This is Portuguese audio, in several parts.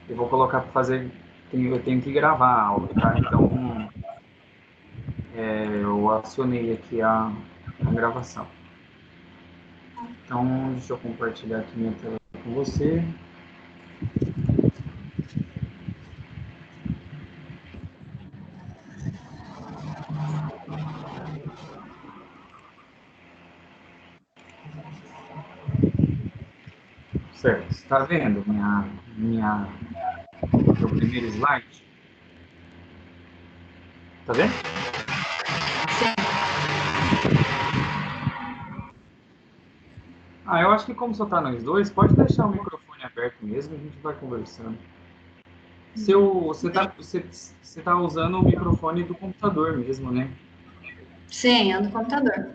Eu vou colocar para fazer, eu tenho que gravar a aula, tá? Então, eu acionei aqui a gravação. Então, deixa eu compartilhar aqui minha tela com você. Certo, está vendo meu primeiro slide? Tá vendo? Eu acho que como só tá nós dois, pode deixar o microfone aberto mesmo, a gente vai conversando. Você tá usando o microfone do computador mesmo, né? Sim, é do computador.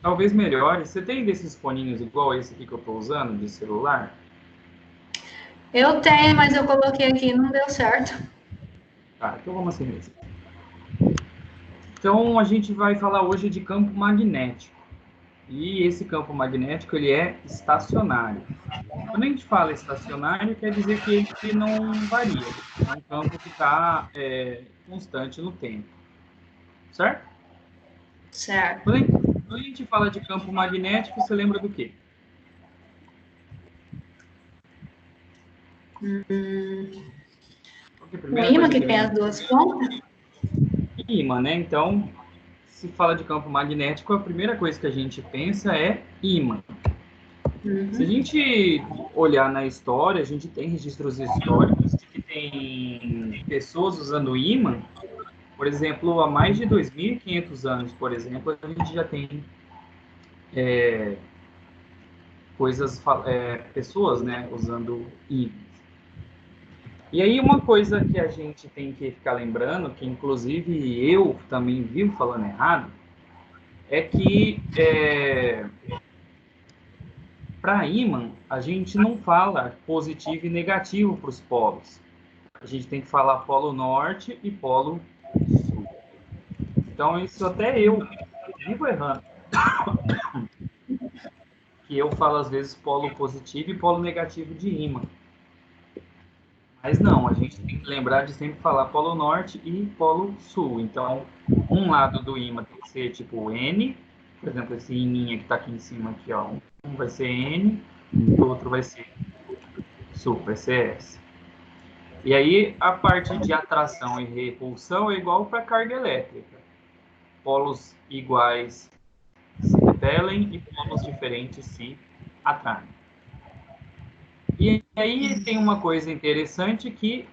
Talvez melhore. Você tem desses foninhos igual esse aqui que eu tô usando, de celular? Eu tenho, mas eu coloquei aqui e não deu certo. Tá, então vamos assim mesmo. Então a gente vai falar hoje de campo magnético. E esse campo magnético ele é estacionário. Quando a gente fala estacionário, quer dizer que ele não varia. É um campo que está constante no tempo. Certo? Certo. Quando a gente fala de campo magnético, você lembra do quê? Qual que é a O primeira ímã coisa que que tem vem? as duas pontas? Ímã, né? Então, se fala de campo magnético, a primeira coisa que a gente pensa é ímã. Se a gente olhar na história, a gente tem registros históricos de que tem pessoas usando ímã, por exemplo, há mais de 2.500 anos, por exemplo, a gente já tem pessoas, né, usando ímãs. E aí uma coisa que a gente tem que ficar lembrando, que inclusive eu também vivo falando errado, é que para ímã a gente não fala positivo e negativo para os polos. A gente tem que falar polo norte e polo sul. Então isso até eu vivo errando, que eu falo às vezes polo positivo e polo negativo de ímã. Mas não, a gente tem que lembrar de sempre falar polo norte e polo sul. Então, um lado do ímã tem que ser tipo N, por exemplo, esse iminha que está aqui em cima, aqui, ó, um vai ser N, o outro vai ser sul, vai ser S. E aí, a parte de atração e repulsão é igual para carga elétrica. Polos iguais se repelem e polos diferentes se atraem. E aí tem uma coisa interessante que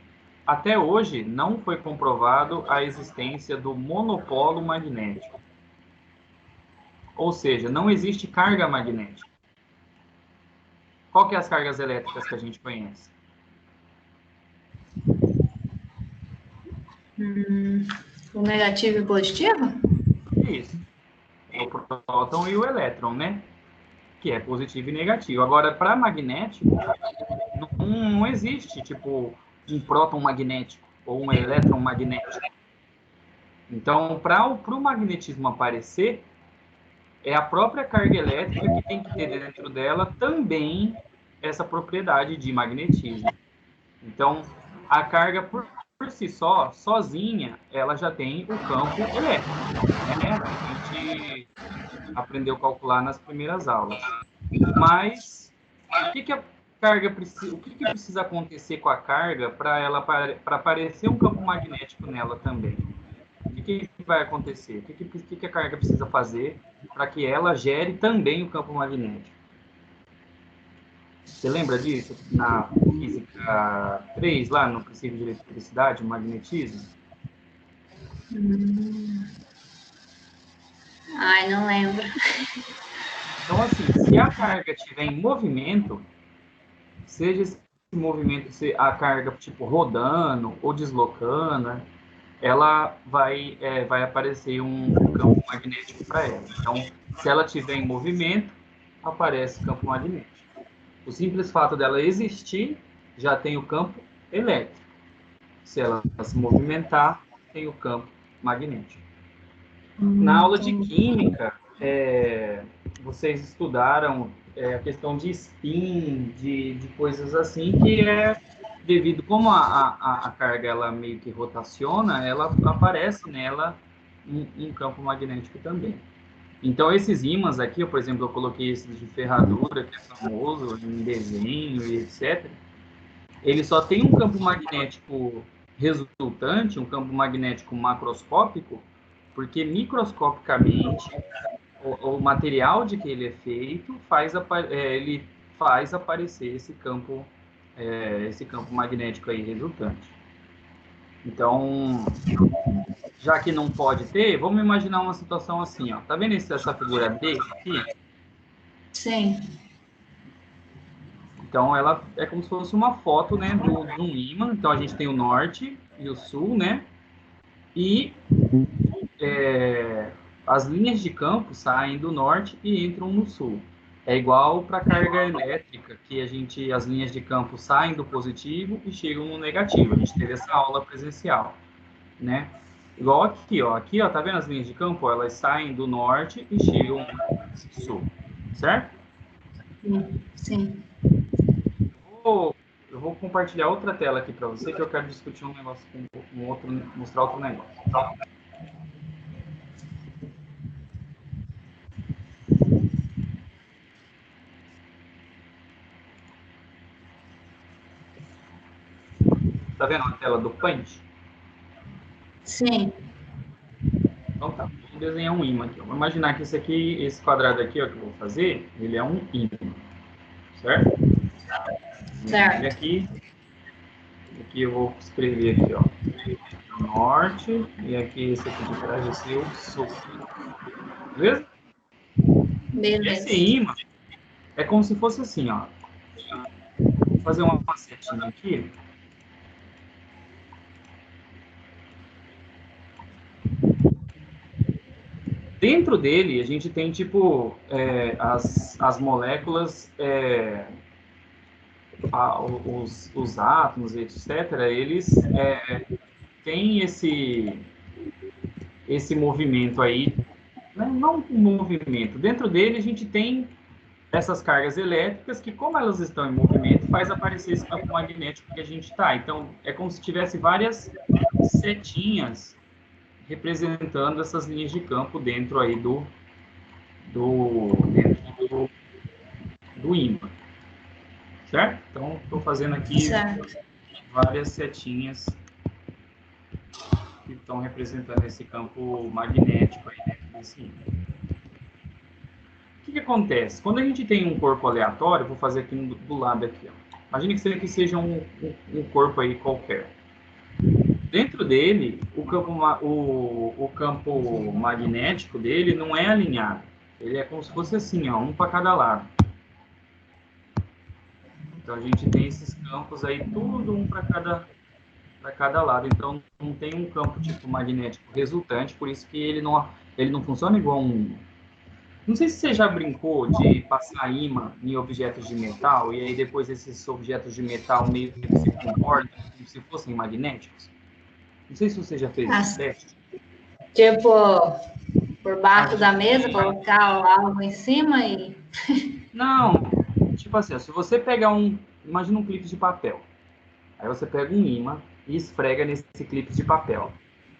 até hoje não foi comprovado a existência do monopolo magnético. Ou seja, não existe carga magnética. Qual que é as cargas elétricas que a gente conhece? O negativo e o positivo? Isso. É o próton e o elétron, né? Que é positivo e negativo. Agora, para magnético, não existe, tipo, um próton magnético ou um elétron magnético. Então, para o magnetismo aparecer, é a própria carga elétrica que tem que ter dentro dela também essa propriedade de magnetismo. Então, a carga por si só, sozinha, ela já tem o campo elétrico, né? A gente aprendeu a calcular nas primeiras aulas. Mas que a carga precisa, o que precisa acontecer com a carga para aparecer um campo magnético nela também? O que vai acontecer? O que a carga precisa fazer para que ela gere também o campo magnético? Você lembra disso na física 3, lá no princípio de eletricidade, o magnetismo? Ai, não lembro. Então, assim, se a carga estiver em movimento, seja esse movimento, a carga tipo rodando ou deslocando, ela vai aparecer um campo magnético para ela. Então, se ela estiver em movimento, aparece campo magnético. O simples fato dela existir já tem o campo elétrico. Se ela se movimentar, tem o campo magnético. Na aula de Entendi. química, vocês estudaram a questão de spin, de coisas assim, que devido como a carga ela meio que rotaciona, ela aparece nela um campo magnético também. Então, esses ímãs aqui, por exemplo, eu coloquei esses de ferradura, que é famoso em desenho e etc. Ele só tem um campo magnético resultante, um campo magnético macroscópico, porque microscopicamente o material de que ele é feito ele faz aparecer esse campo magnético aí resultante. Então, já que não pode ter, vamos imaginar uma situação assim, ó. Tá vendo essa figura D aqui? Sim. Então, ela é como se fosse uma foto, né, de um ímã. Então, a gente tem o norte e o sul, né? E as linhas de campo saem do norte e entram no sul. É igual para a carga elétrica, que as linhas de campo saem do positivo e chegam no negativo. A gente teve essa aula presencial, né? Igual aqui, ó. Aqui, ó, tá vendo as linhas de campo? Elas saem do norte e chegam no sul, certo? Sim. Eu vou compartilhar outra tela aqui para você, que eu quero discutir um negócio mostrar outro negócio. Tá vendo a tela do Paint? Sim. Então tá, vamos desenhar um ímã aqui. Vamos imaginar que esse quadrado aqui, ó, que eu vou fazer, ele é um ímã, certo? Certo. Ele aqui eu vou escrever aqui, ó, norte, e aqui esse aqui de trás vai ser o sul. Beleza? Beleza. Esse ímã é como se fosse assim, ó. Vou fazer uma facetinha aqui. Dentro dele, a gente tem, tipo, as moléculas, os átomos, etc., eles têm esse movimento aí, né? Não um movimento. Dentro dele, a gente tem essas cargas elétricas que, como elas estão em movimento, faz aparecer esse campo magnético que a gente está. Então, é como se tivesse várias setinhas representando essas linhas de campo dentro aí do ímã, certo? Então, estou fazendo aqui várias setinhas que estão representando esse campo magnético aí dentro desse ímã. O que acontece? Quando a gente tem um corpo aleatório, vou fazer aqui do lado aqui, ó. Imagine que seja um corpo aí qualquer. Dentro dele, o campo magnético dele não é alinhado. Ele é como se fosse assim, ó, um para cada lado. Então a gente tem esses campos aí, tudo um para cada lado. Então não tem um campo tipo magnético resultante, por isso que ele não funciona igual um. Não sei se você já brincou de passar ímã em objetos de metal e aí depois esses objetos de metal meio que se comportam como se fossem magnéticos. Não sei se você já fez esse teste. Tipo, por baixo da mesa, colocar algo em cima e... Não, tipo assim, se você pegar imagina um clipe de papel. Aí você pega um ímã e esfrega nesse clipe de papel.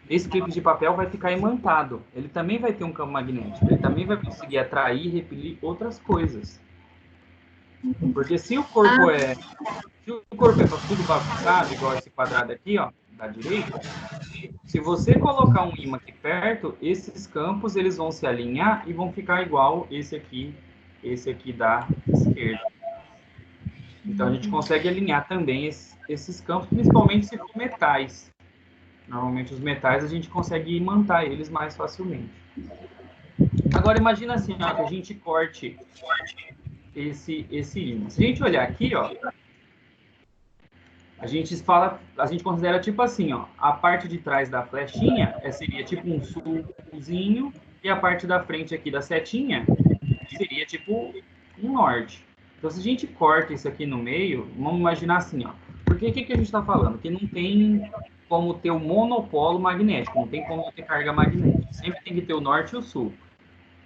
Esse clipe de papel vai ficar imantado. Ele também vai ter um campo magnético. Ele também vai conseguir atrair e repelir outras coisas. Porque se o corpo é tudo bagunçado, igual esse quadrado aqui, ó, da direita, se você colocar um ímã aqui perto, esses campos eles vão se alinhar e vão ficar igual esse aqui da esquerda. Então a gente consegue alinhar também esses campos, principalmente se for metais. Normalmente os metais a gente consegue imantar eles mais facilmente. Agora imagina assim, ó, que a gente corte esse ímã. Se a gente olhar aqui, ó, a gente considera tipo assim, ó, a parte de trás da flechinha seria tipo um sulzinho e a parte da frente aqui da setinha seria tipo um norte. Então, se a gente corta isso aqui no meio, vamos imaginar assim, ó. Porque o que a gente está falando? Que não tem como ter o monopolo magnético, não tem como ter carga magnética. Sempre tem que ter o norte e o sul.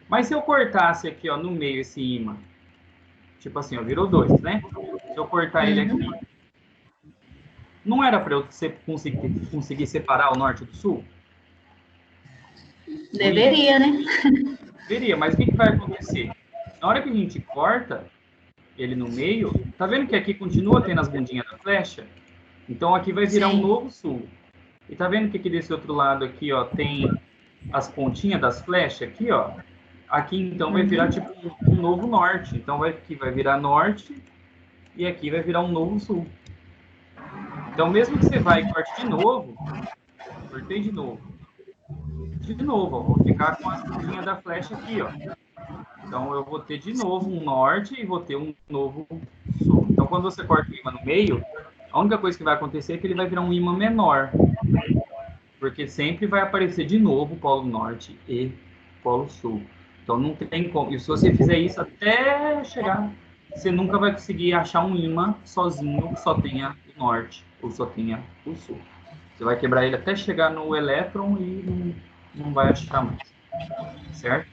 Mas se eu cortasse aqui, ó, no meio esse ímã, tipo assim, ó, virou dois, né? Se eu cortar ele aqui, Não era para eu conseguir separar o norte do sul? Deveria, né? Deveria, mas o que vai acontecer? Na hora que a gente corta ele no meio, tá vendo que aqui continua tendo as bundinhas da flecha? Então aqui vai virar um Sim. novo sul. E tá vendo que aqui desse outro lado aqui, ó, tem as pontinhas das flechas aqui, ó. Aqui então vai virar tipo um novo norte. Então aqui vai virar norte e aqui vai virar um novo sul. Então mesmo que você vai e corte de novo, cortei de novo, ó, vou ficar com as pontinhas da flecha aqui, ó. Então eu vou ter de novo um norte e vou ter um novo sul. Então quando você corta o ímã no meio, a única coisa que vai acontecer é que ele vai virar um ímã menor. Porque sempre vai aparecer de novo o Polo Norte e Polo Sul. Então não tem como. E se você fizer isso até chegar, você nunca vai conseguir achar um ímã sozinho que só tenha o norte ou só tenha o sul. Você vai quebrar ele até chegar no elétron e não vai achar mais. Certo?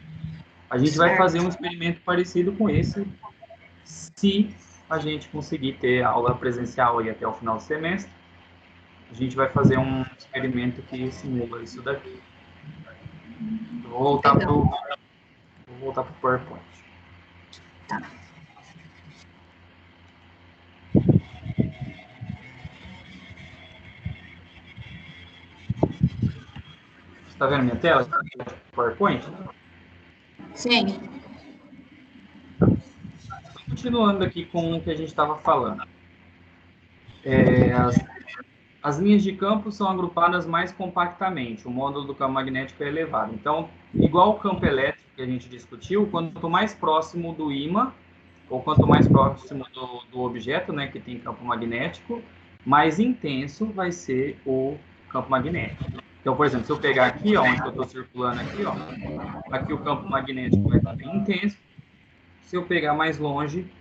A gente vai fazer um experimento parecido com esse, se a gente conseguir ter aula presencial aí até o final do semestre. A gente vai fazer um experimento que simula isso daqui. Vou voltar para o PowerPoint. Tá. Você está vendo minha tela? PowerPoint? Sim. Continuando aqui com o que a gente estava falando. As linhas de campo são agrupadas mais compactamente. O módulo do campo magnético é elevado. Então, igual o campo elétrico que a gente discutiu, quanto mais próximo do ímã, ou quanto mais próximo do objeto, né, que tem campo magnético, mais intenso vai ser o campo magnético. Então, por exemplo, se eu pegar aqui, ó, onde eu estou circulando aqui, ó, aqui o campo magnético vai estar bem intenso. Se eu pegar mais longe,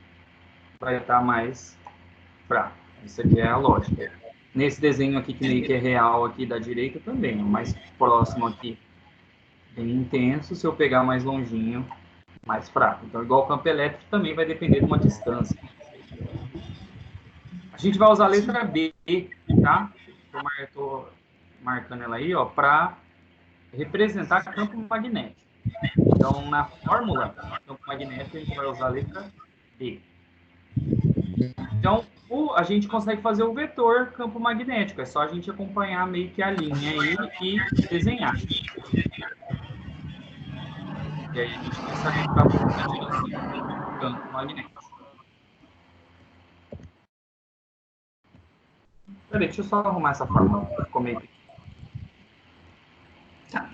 vai estar mais fraco. Isso aqui é a lógica. Nesse desenho aqui, que meio que é real aqui da direita também, o mais próximo aqui, bem intenso. Se eu pegar mais longinho, mais fraco. Então, igual o campo elétrico, também vai depender de uma distância. A gente vai usar a letra B, tá? Estou marcando ela aí, ó, para representar campo magnético. Então, na fórmula campo magnético, a gente vai usar a letra B. Então, a gente consegue fazer o vetor campo magnético. É só a gente acompanhar meio que a linha aí e desenhar. E aí a gente consegue ficar a direção do campo magnético. Peraí, deixa eu só arrumar essa fórmula. Ficou meio aqui. Tá.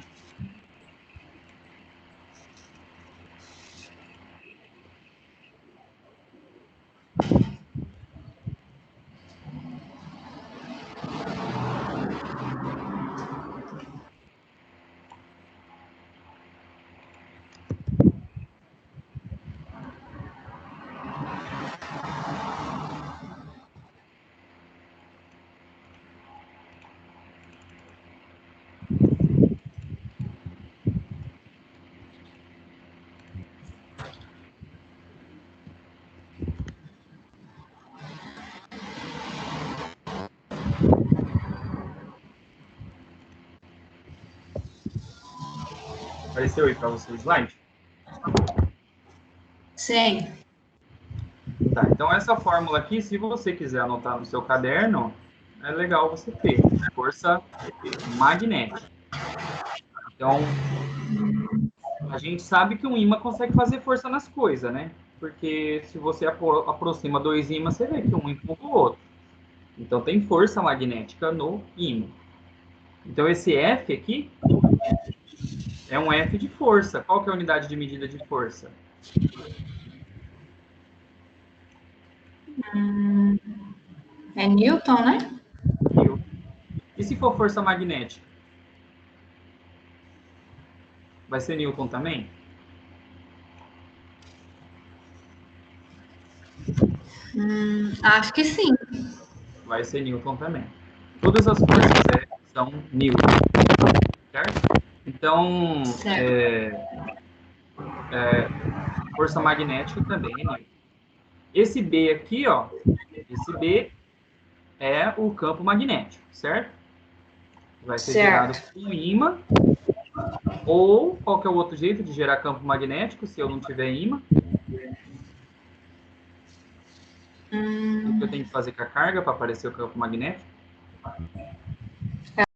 Apareceu aí para você o slide? Sim. Tá, então essa fórmula aqui, se você quiser anotar no seu caderno, é legal você ter. Força magnética. Então, a gente sabe que um ímã consegue fazer força nas coisas, né? Porque se você aproxima dois ímãs, você vê que um empurra o outro. Então, tem força magnética no ímã. Então, esse F aqui é um F de força. Qual que é a unidade de medida de força? É Newton, né? Newton. E se for força magnética? Vai ser Newton também? Acho que sim. Vai ser Newton também. Todas as forças F são Newton. Certo? Então, força magnética também é Newton. Esse B aqui, ó, esse B é o campo magnético, certo? Vai ser gerado por um ímã. Ou qual que é o outro jeito de gerar campo magnético se eu não tiver ímã? O que eu tenho que fazer com a carga para aparecer o campo magnético? Ela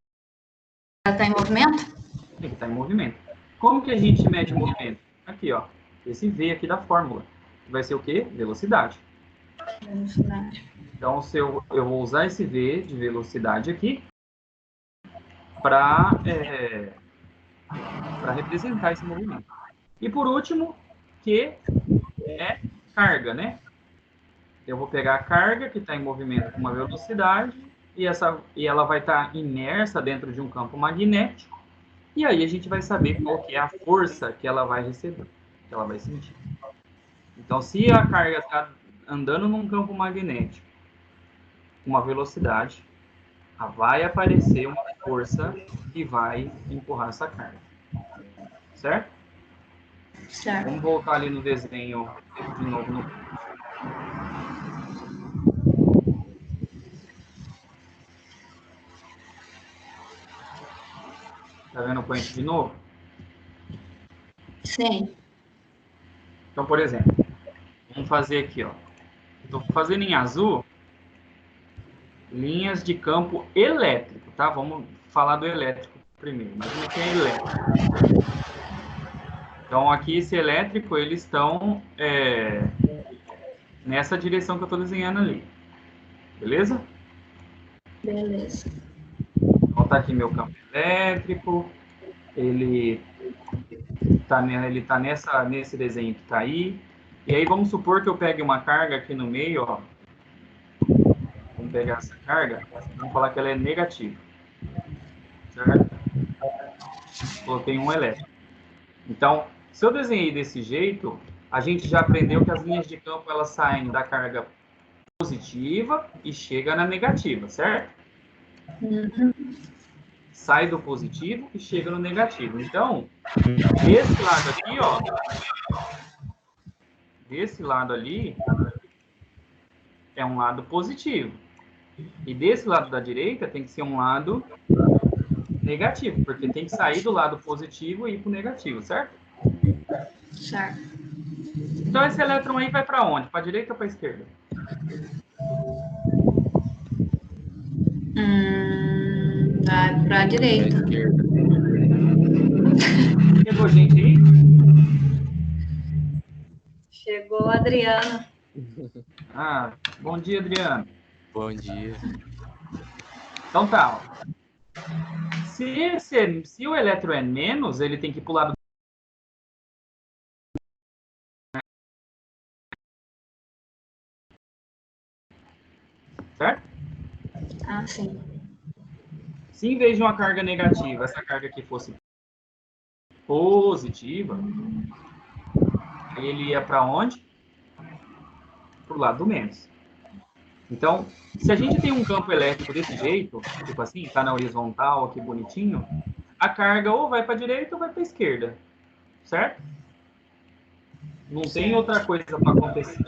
está em movimento? Tem que estar em movimento. Como que a gente mede movimento? Aqui, ó. Esse V aqui da fórmula. Vai ser o quê? Velocidade. Velocidade. Então, se eu vou usar esse V de velocidade aqui para representar esse movimento. E por último, Q é carga, né? Eu vou pegar a carga que está em movimento com uma velocidade e ela vai estar imersa dentro de um campo magnético. E aí a gente vai saber qual que é a força que ela vai receber, que ela vai sentir. Então, se a carga está andando num campo magnético com uma velocidade, vai aparecer uma força que vai empurrar essa carga. Certo? Certo. Vamos voltar ali no desenho de novo. Tá vendo o point de novo? Sim. Então, por exemplo, vamos fazer aqui, ó. Estou fazendo em azul linhas de campo elétrico, tá? Vamos falar do elétrico primeiro. Imagina que é elétrico. Então, aqui esse elétrico, eles estão nessa direção que eu estou desenhando ali. Beleza? Beleza. Então, tá aqui meu campo elétrico. Ele tá nesse desenho que tá aí. E aí, vamos supor que eu pegue uma carga aqui no meio, ó. Vamos pegar essa carga, vamos falar que ela é negativa. Certo? Coloquei um elétron. Então, se eu desenhei desse jeito, a gente já aprendeu que as linhas de campo elas saem da carga positiva e chega na negativa, certo? Sai do positivo e chega no negativo. Então, desse lado aqui, ó, desse lado ali é um lado positivo. E desse lado da direita tem que ser um lado negativo, porque tem que sair do lado positivo e ir para o negativo, certo? Certo. Então esse elétron aí vai para onde? Para a direita ou para a esquerda? Vai para a direita. Chegou gente aí? Chegou a Adriana. Ah, bom dia, Adriano. Bom dia. Então tá, ó. Se o elétron é menos, ele tem que ir para o lado. Certo? Ah, sim. Se em vez de uma carga negativa, essa carga aqui fosse positiva, aí ele ia para onde? Para o lado do menos. Então, se a gente tem um campo elétrico desse jeito, tipo assim, está na horizontal aqui bonitinho, a carga ou vai para a direita ou vai para a esquerda. Certo? Não tem outra coisa para acontecer.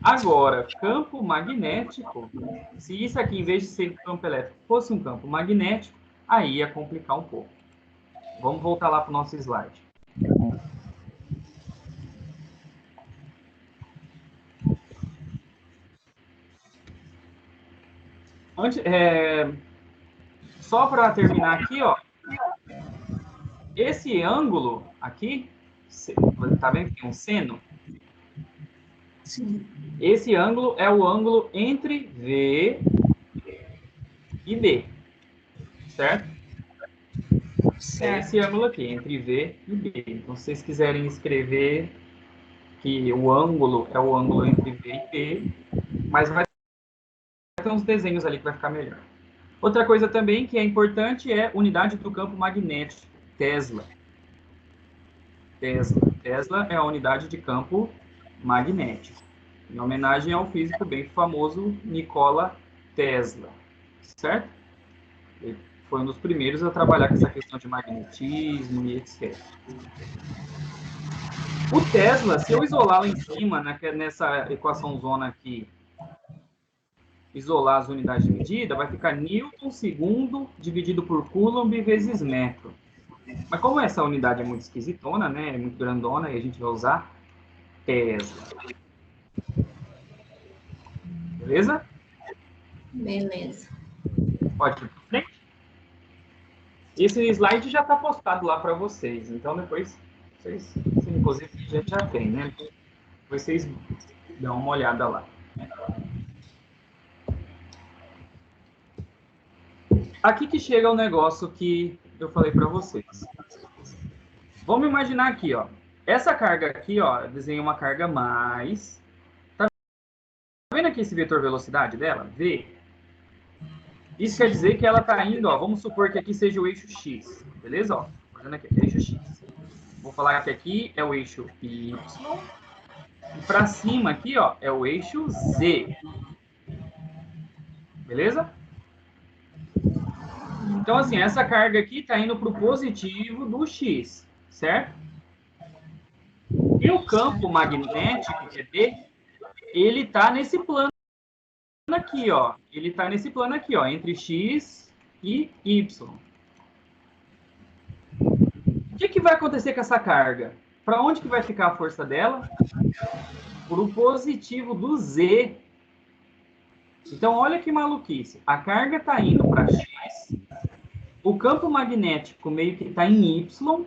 Agora, campo magnético, se isso aqui, em vez de ser campo elétrico, fosse um campo magnético, aí ia complicar um pouco. Vamos voltar lá para o nosso slide. Só para terminar aqui, ó, esse ângulo aqui, tá vendo que tem um seno? Sim. Esse ângulo é o ângulo entre V e B, certo? É esse ângulo aqui, entre V e B. Então, se vocês quiserem escrever que o ângulo é o ângulo entre V e B, mas vai ter uns desenhos ali que vai ficar melhor. Outra coisa também que é importante é unidade do campo magnético, Tesla. Tesla é a unidade de campo magnético, em homenagem ao físico bem famoso Nikola Tesla, certo? Ele foi um dos primeiros a trabalhar com essa questão de magnetismo e etc. O Tesla, se eu isolar lá em cima, nessa equação zona aqui, isolar as unidades de medida, vai ficar Newton segundo dividido por Coulomb vezes metro. Mas como essa unidade é muito esquisitona, né, é muito grandona, e a gente vai usar Tesla. Beleza? Beleza. Pode ir para frente. Esse slide já está postado lá para vocês, então depois vocês, inclusive, a gente já tem, né? Depois vocês dão uma olhada lá. Aqui que chega o negócio que eu falei para vocês. Vamos imaginar aqui, ó. Essa carga aqui, ó, eu desenhei uma carga mais. Tá vendo aqui esse vetor velocidade dela? V. Isso quer dizer que ela está indo, ó, vamos supor que aqui seja o eixo X, beleza? Ó, fazendo aqui, eixo X. Vou falar que aqui é o eixo Y. E para cima aqui, ó, é o eixo Z. Beleza? Então, assim, essa carga aqui está indo para o positivo do X, certo? E o campo magnético, que é D, ele está nesse plano aqui, ó. Ele está nesse plano aqui, ó, entre X e Y. O que vai acontecer com essa carga? Para onde que vai ficar a força dela? Para o positivo do Z. Então, olha que maluquice. A carga está indo para X, o campo magnético meio que está em Y,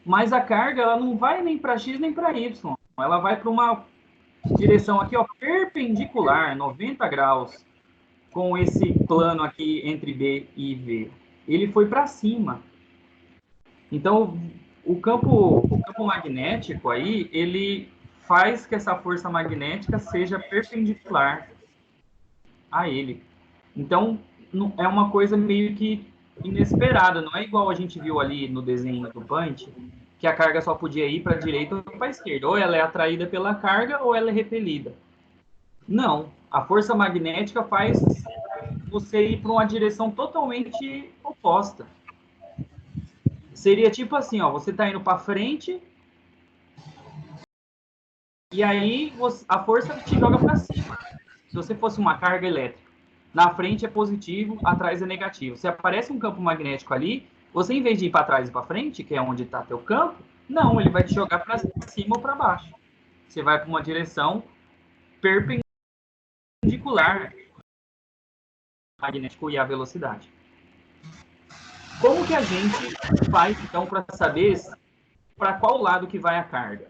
mas a carga ela não vai nem para X nem para Y. Ela vai para uma direção aqui, ó, perpendicular, 90 graus, com esse plano aqui entre B e V. Ele foi para cima. Então, o campo magnético aí, ele faz que essa força magnética seja perpendicular a ele. Então, é uma coisa meio que inesperada, não é igual a gente viu ali no desenho do Punch, que a carga só podia ir para a direita ou para a esquerda. Ou ela é atraída pela carga ou ela é repelida. Não, a força magnética faz você ir para uma direção totalmente oposta. Seria tipo assim, ó, você está indo para frente e aí a força te joga para cima. Se você fosse uma carga elétrica, na frente é positivo, atrás é negativo. Se aparece um campo magnético ali, você em vez de ir para trás e para frente, que é onde está teu campo, não, ele vai te jogar para cima ou para baixo. Você vai para uma direção perpendicular magnético e a velocidade. Como que a gente faz, então, para saber para qual lado que vai a carga?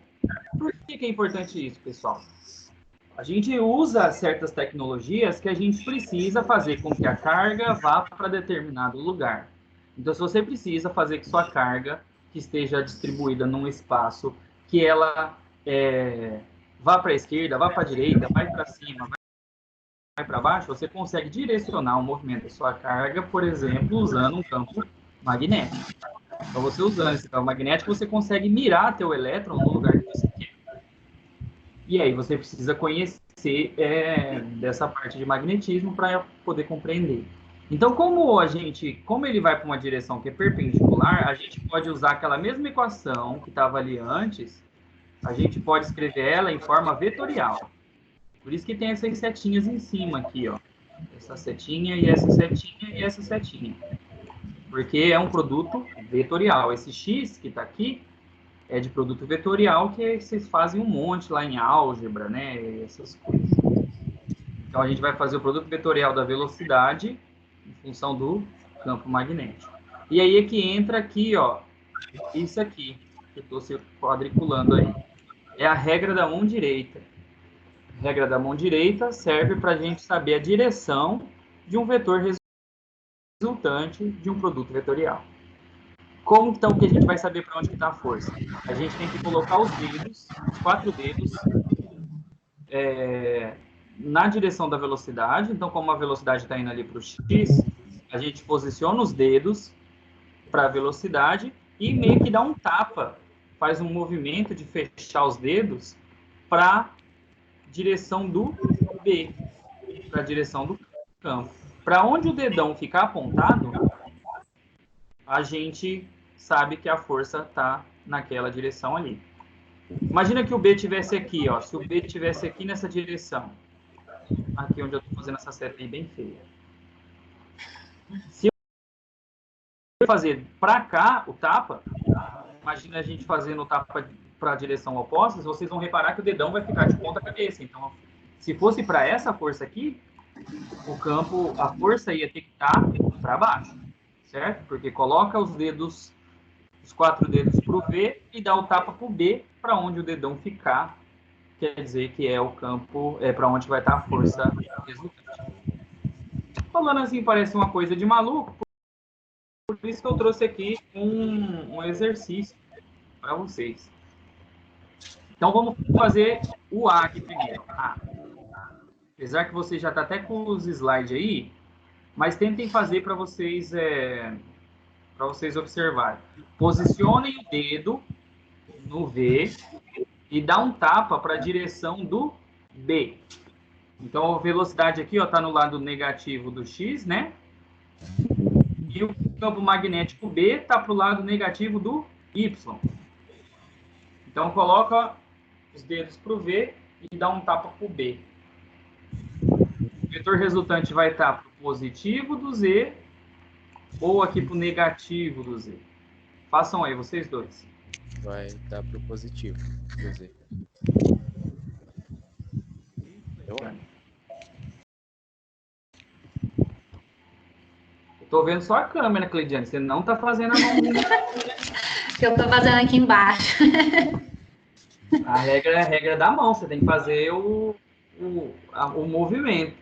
Por que é importante isso, pessoal? A gente usa certas tecnologias que a gente precisa fazer com que a carga vá para determinado lugar. Então, se você precisa fazer que sua carga que esteja distribuída num espaço, que ela vá para a esquerda, vá para a direita, vai para cima, vai para baixo, você consegue direcionar o movimento da sua carga, por exemplo, usando um campo magnético. Então, você usando esse campo magnético, você consegue mirar teu elétron no lugar que você quer. E aí você precisa conhecer dessa parte de magnetismo para poder compreender. Então, como ele vai para uma direção que é perpendicular, a gente pode usar aquela mesma equação que estava ali antes, a gente pode escrever ela em forma vetorial. Por isso que tem essas setinhas em cima aqui, ó. Essa setinha e essa setinha e essa setinha. Porque é um produto vetorial. Esse X que está aqui é de produto vetorial, que vocês fazem um monte lá em álgebra, né? Essas coisas. Então, a gente vai fazer o produto vetorial da velocidade em função do campo magnético. E aí é que entra aqui, ó, isso aqui, que eu estou se quadriculando aí. É a regra da mão direita. A regra da mão direita serve para a gente saber a direção de um vetor resultante de um produto vetorial. Como então que a gente vai saber para onde está a força? A gente tem que colocar os dedos, os 4 dedos, na direção da velocidade. Então, como a velocidade está indo ali para o X, a gente posiciona os dedos para a velocidade e meio que dá um tapa, faz um movimento de fechar os dedos para a direção do B, para a direção do campo. Para onde o dedão ficar apontado, a gente sabe que a força está naquela direção ali. Imagina que o B tivesse aqui, ó. Se o B tivesse aqui nessa direção. Aqui onde eu estou fazendo essa seta bem feia. Se eu fazer para cá o tapa, imagina a gente fazendo o tapa para a direção oposta, vocês vão reparar que o dedão vai ficar de ponta cabeça. Então, se fosse para essa força aqui, o campo, a força ia ter que estar para baixo, certo? Porque coloca os dedos, os 4 dedos para o V e dá o tapa para o B, para onde o dedão ficar, quer dizer que é o campo, é para onde vai estar a força resultante. Falando assim, parece uma coisa de maluco, por isso que eu trouxe aqui um exercício para vocês. Então, vamos fazer o A aqui primeiro. A. Apesar que você já está até com os slides aí, mas tentem fazer para vocês observarem. Posicionem o dedo no V e dá um tapa para a direção do B. Então, a velocidade aqui está no lado negativo do X, né? E o campo magnético B está para o lado negativo do Y. Então, coloca os dedos para o V e dá um tapa para o B. O vetor resultante vai estar para o positivo do Z ou aqui para o negativo do Z. Façam aí, vocês dois. Vai dar para o positivo do Z. Tô vendo só a câmera, Cleidiane. Você não tá fazendo a mãozinha. Que eu tô fazendo aqui embaixo. A regra é a regra da mão. Você tem que fazer o movimento.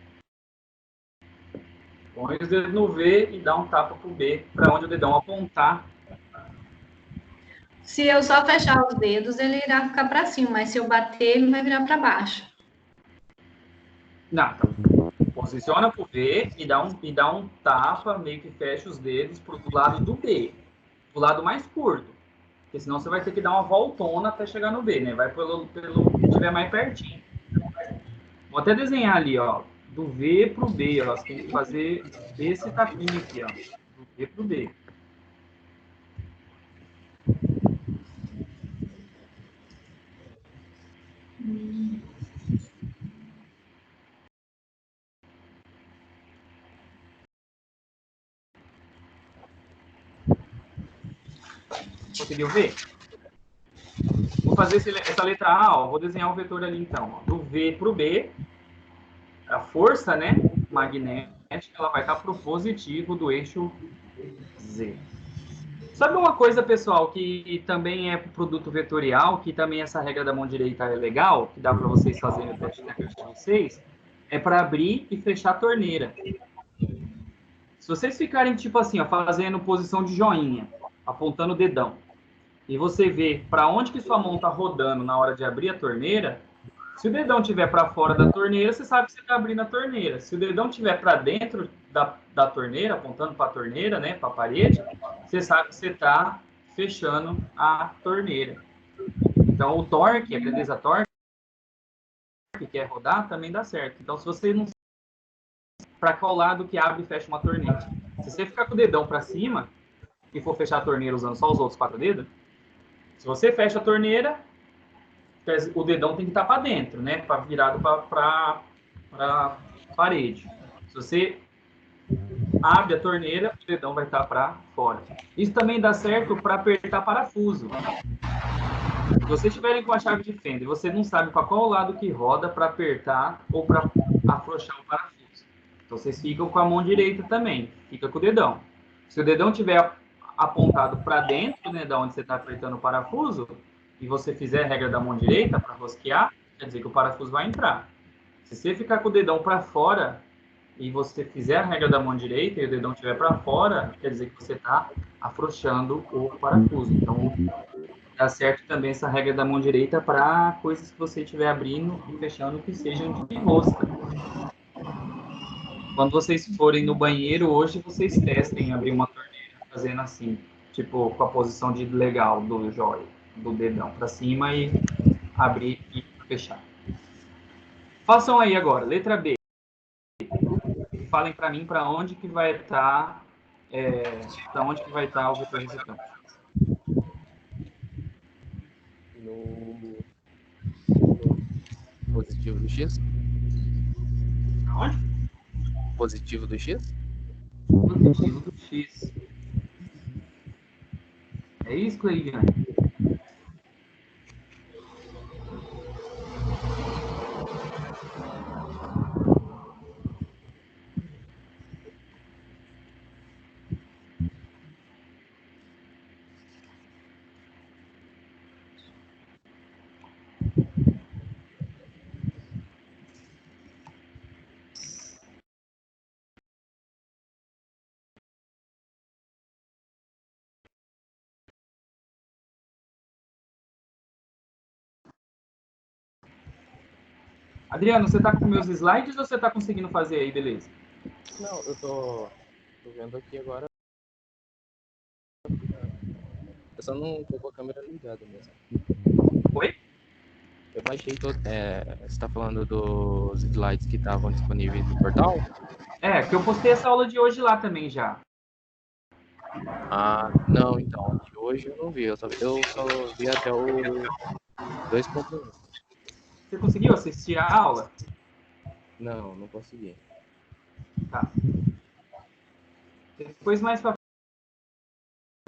Põe os dedos no V e dá um tapa pro B, para onde o dedão apontar. Se eu só fechar os dedos, ele irá ficar para cima, mas se eu bater, ele vai virar para baixo. Não, então, posiciona pro V e dá um tapa, meio que fecha os dedos pro lado do B, pro lado mais curto. Porque senão você vai ter que dar uma voltona até chegar no B, né? Vai pelo que tiver mais pertinho. Vou até desenhar ali, ó, do V pro B, ó. Você tem que fazer esse tapinho aqui, ó, do V pro B. Conseguiu ver? Vou fazer essa letra A, ó, vou desenhar um vetor ali então, ó, do V para o B, a força, né, magnética, ela vai estar para o positivo do eixo Z. Sabe uma coisa, pessoal, que também é produto vetorial, que também essa regra da mão direita é legal, que dá para vocês fazerem o teste na casa de vocês, é para abrir e fechar a torneira. Se vocês ficarem, tipo assim, ó, fazendo posição de joinha, apontando o dedão, e você vê para onde que sua mão está rodando na hora de abrir a torneira, se o dedão estiver para fora da torneira, você sabe que você está abrindo a torneira. Se o dedão estiver para dentro da torneira, apontando para a torneira, né, para a parede, você sabe que você está fechando a torneira. Então, o torque, a grandeza torque, que quer rodar, também dá certo. Então, se você não para qual lado que abre e fecha uma torneira. Se você ficar com o dedão para cima e for fechar a torneira usando só os outros 4 dedos, se você fecha a torneira, o dedão tem que estar para dentro, né? Virado para a parede. Se você abre a torneira, o dedão vai estar para fora. Isso também dá certo para apertar parafuso. Se vocês estiverem com a chave de fenda e você não sabe para qual lado que roda para apertar ou para afrouxar o parafuso, então vocês ficam com a mão direita também, fica com o dedão. Se o dedão estiver apontado para dentro, né, da onde você está apertando o parafuso, e você fizer a regra da mão direita para rosquear, quer dizer que o parafuso vai entrar. Se você ficar com o dedão para fora e você fizer a regra da mão direita e o dedão estiver para fora, quer dizer que você está afrouxando o parafuso. Então, dá certo também essa regra da mão direita para coisas que você estiver abrindo e fechando que sejam de rosca. Quando vocês forem no banheiro hoje, vocês testem abrir uma torneira fazendo assim, tipo com a posição de legal do joia, do dedão para cima e abrir e fechar. Façam aí agora, letra B. Falem para mim para onde que vai estar, para onde que vai estar o vetor resultante. No Positivo do X? Aonde? Positivo do X? Positivo do X. É isso, Cleidiane? Adriano, você está com meus slides ou você está conseguindo fazer aí, beleza? Não, eu tô vendo aqui agora. Eu só não tô com a câmera ligada mesmo. Oi? Eu baixei todo. Você tá falando dos slides que estavam disponíveis no portal? É, que eu postei essa aula de hoje lá também já. Ah, não, então. De hoje eu não vi. Eu só vi até o 2.1. Você conseguiu assistir a aula? Não, não consegui. Tá. Depois, mais pra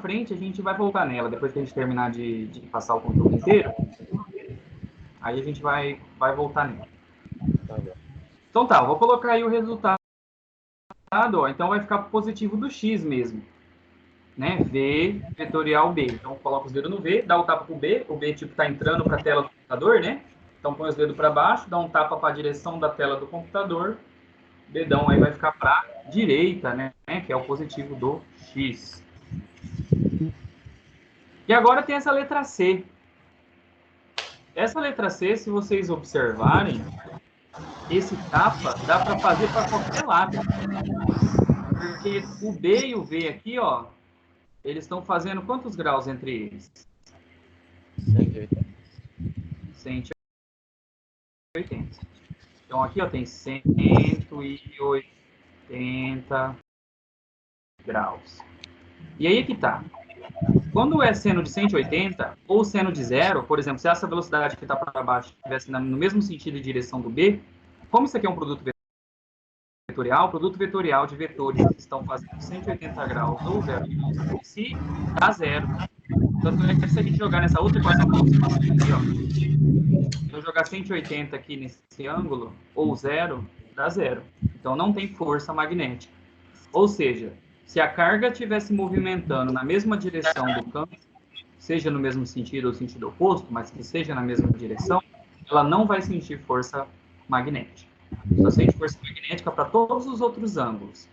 frente, a gente vai voltar nela. Depois que a gente terminar de passar o conteúdo inteiro, aí a gente vai voltar nela. Tá bom. Então tá, eu vou colocar aí o resultado. Ó, então vai ficar positivo do X mesmo. Né? V, vetorial B. Então coloca os dedos no V, dá o tapa pro B. O B tipo tá entrando para a tela do computador, né? Então põe os dedos para baixo, dá um tapa para a direção da tela do computador. O dedão aí vai ficar para direita, né? Que é o positivo do X. E agora tem essa letra C. Essa letra C, se vocês observarem, esse tapa dá para fazer para qualquer lado. Porque o B e o V aqui, ó, eles estão fazendo quantos graus entre eles? 180. 180. Então aqui ó, tem 180 graus. E aí que tá. Quando é seno de 180 ou seno de zero, por exemplo, se essa velocidade que está para baixo estivesse no mesmo sentido e direção do B, como isso aqui é um produto vetorial, o produto vetorial de vetores que estão fazendo 180 graus ou zero entre si, dá zero. Tanto é que se a gente jogar nessa outra equação que eu aqui, ó, se eu jogar 180 aqui nesse ângulo, ou zero, dá zero. Então não tem força magnética. Ou seja, se a carga estivesse movimentando na mesma direção do campo, seja no mesmo sentido ou sentido oposto, mas que seja na mesma direção, ela não vai sentir força magnética. Só sente força magnética para todos os outros ângulos.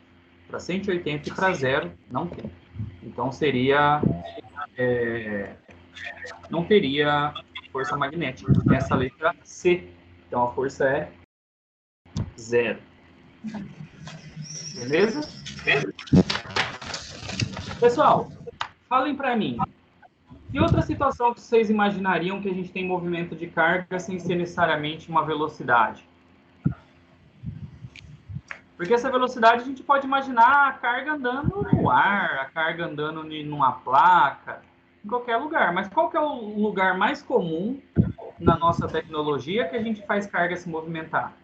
Para 180 e para zero, não tem. Então seria... não teria força magnética. Essa letra C. Então a força é zero. Beleza? Pessoal, falem para mim. Que outra situação que vocês imaginariam que a gente tem movimento de carga sem ser necessariamente uma velocidade? Porque essa velocidade a gente pode imaginar a carga andando no ar, a carga andando numa placa, em qualquer lugar. Mas qual que é o lugar mais comum na nossa tecnologia que a gente faz carga se movimentar?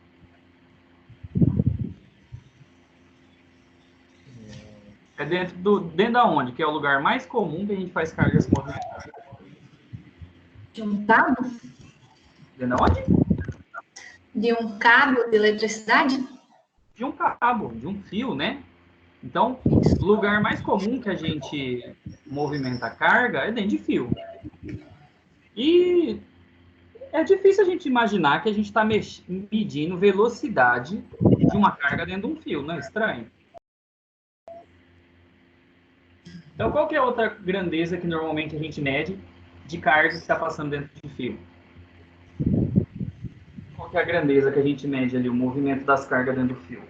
É dentro da onde? Que é o lugar mais comum que a gente faz carga se movimentar? De um cabo? Dentro da onde? De um cabo de eletricidade? De um cabo, de um fio, né? Então, o lugar mais comum que a gente movimenta carga é dentro de fio. E é difícil a gente imaginar que a gente está medindo velocidade de uma carga dentro de um fio, não é estranho? Então, qual que é a outra grandeza que normalmente a gente mede de carga que está passando dentro de fio? Qual que é a grandeza que a gente mede ali, o movimento das cargas dentro do fio?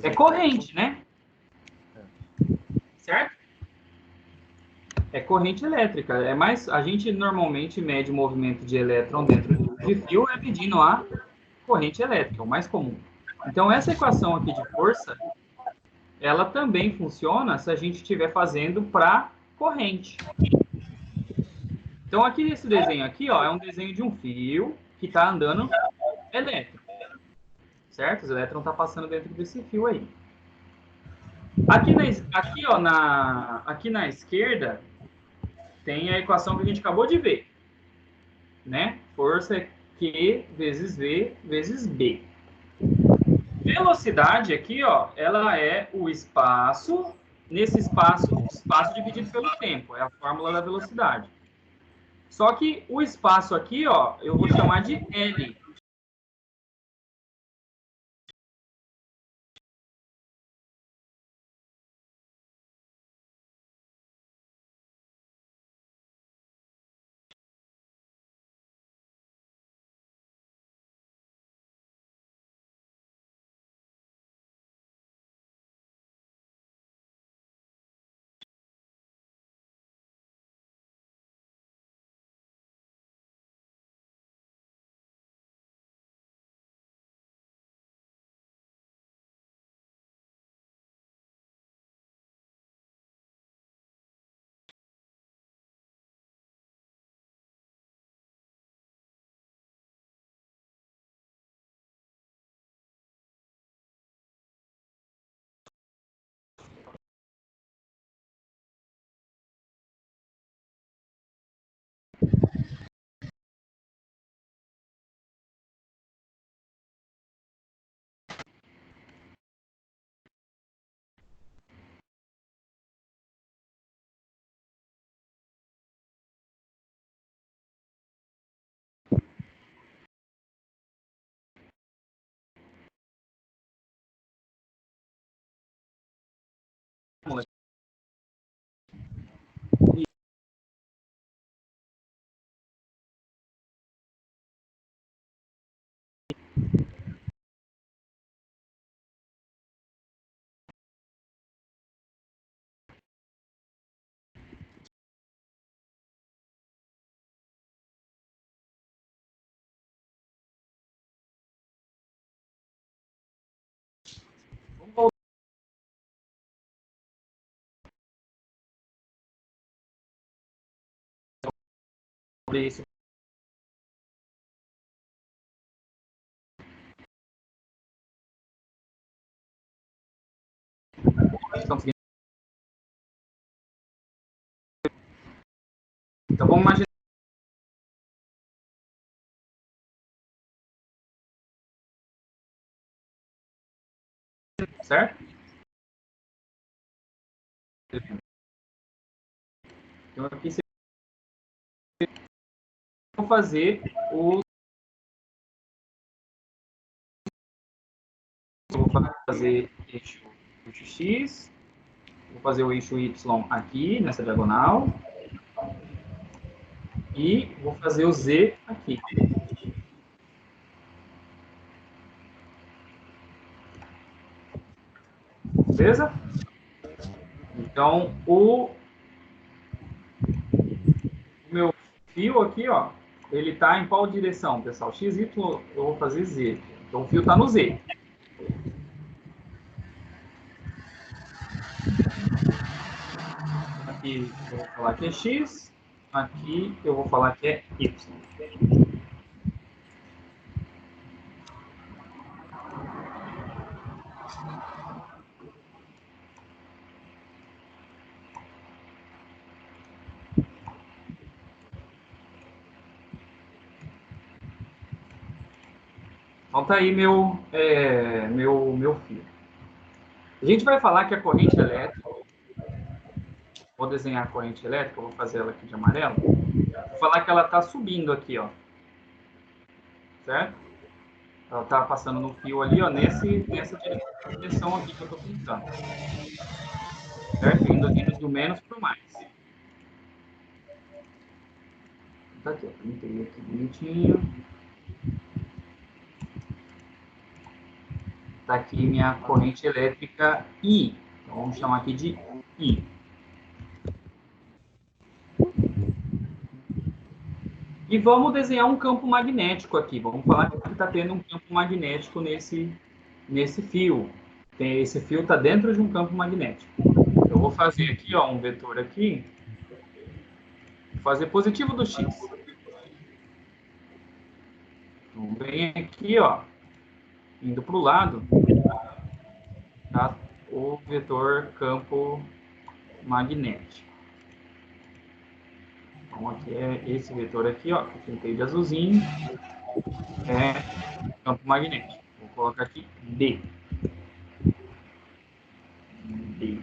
É corrente, né? Certo? É corrente elétrica. É mais, a gente normalmente mede o movimento de elétron dentro de fio medindo a corrente elétrica, o mais comum. Então, essa equação aqui de força ela também funciona se a gente estiver fazendo para corrente. Então, aqui nesse desenho aqui, ó, é um desenho de um fio que está andando elétrico, certo? O elétron está passando dentro desse fio aí. Aqui na esquerda tem a equação que a gente acabou de ver, né? Força é Q vezes V vezes B. Velocidade aqui, ó, ela é o espaço, nesse espaço, o espaço dividido pelo tempo, é a fórmula da velocidade. Só que o espaço aqui, ó, eu vou chamar de L. Vamos ver isso. Então, vamos imaginar. Certo? Então, aqui você vai fazer o. Vou fazer eixo X, vou fazer o eixo Y aqui, nessa diagonal, e vou fazer o Z aqui. Beleza? Então, o meu fio aqui, ó, ele está em qual direção, pessoal? X, Y, eu vou fazer Z. Então, o fio está no Z. Aqui eu vou falar que é X, aqui eu vou falar que é Y. Então tá aí meu fio. A gente vai falar que a corrente elétrica, vou desenhar a corrente elétrica, vou fazer ela aqui de amarelo, vou falar que ela está subindo aqui, ó. Certo? Ela está passando no fio ali, ó, nessa direção aqui que eu estou pintando. Certo? Indo do menos para o mais. Tá aqui, ó, pintei aqui bonitinho. Tá aqui minha corrente elétrica I. Então, vamos chamar aqui de I. E vamos desenhar um campo magnético aqui. Vamos falar que está tendo um campo magnético nesse fio. esse fio está dentro de um campo magnético. Eu vou fazer aqui, ó, um vetor aqui. Vou fazer positivo do X. Então, vem aqui, ó, indo para o lado, tá? O vetor campo magnético. Então, aqui é esse vetor aqui, ó, que eu pintei de azulzinho, é campo magnético. Vou colocar aqui D. D.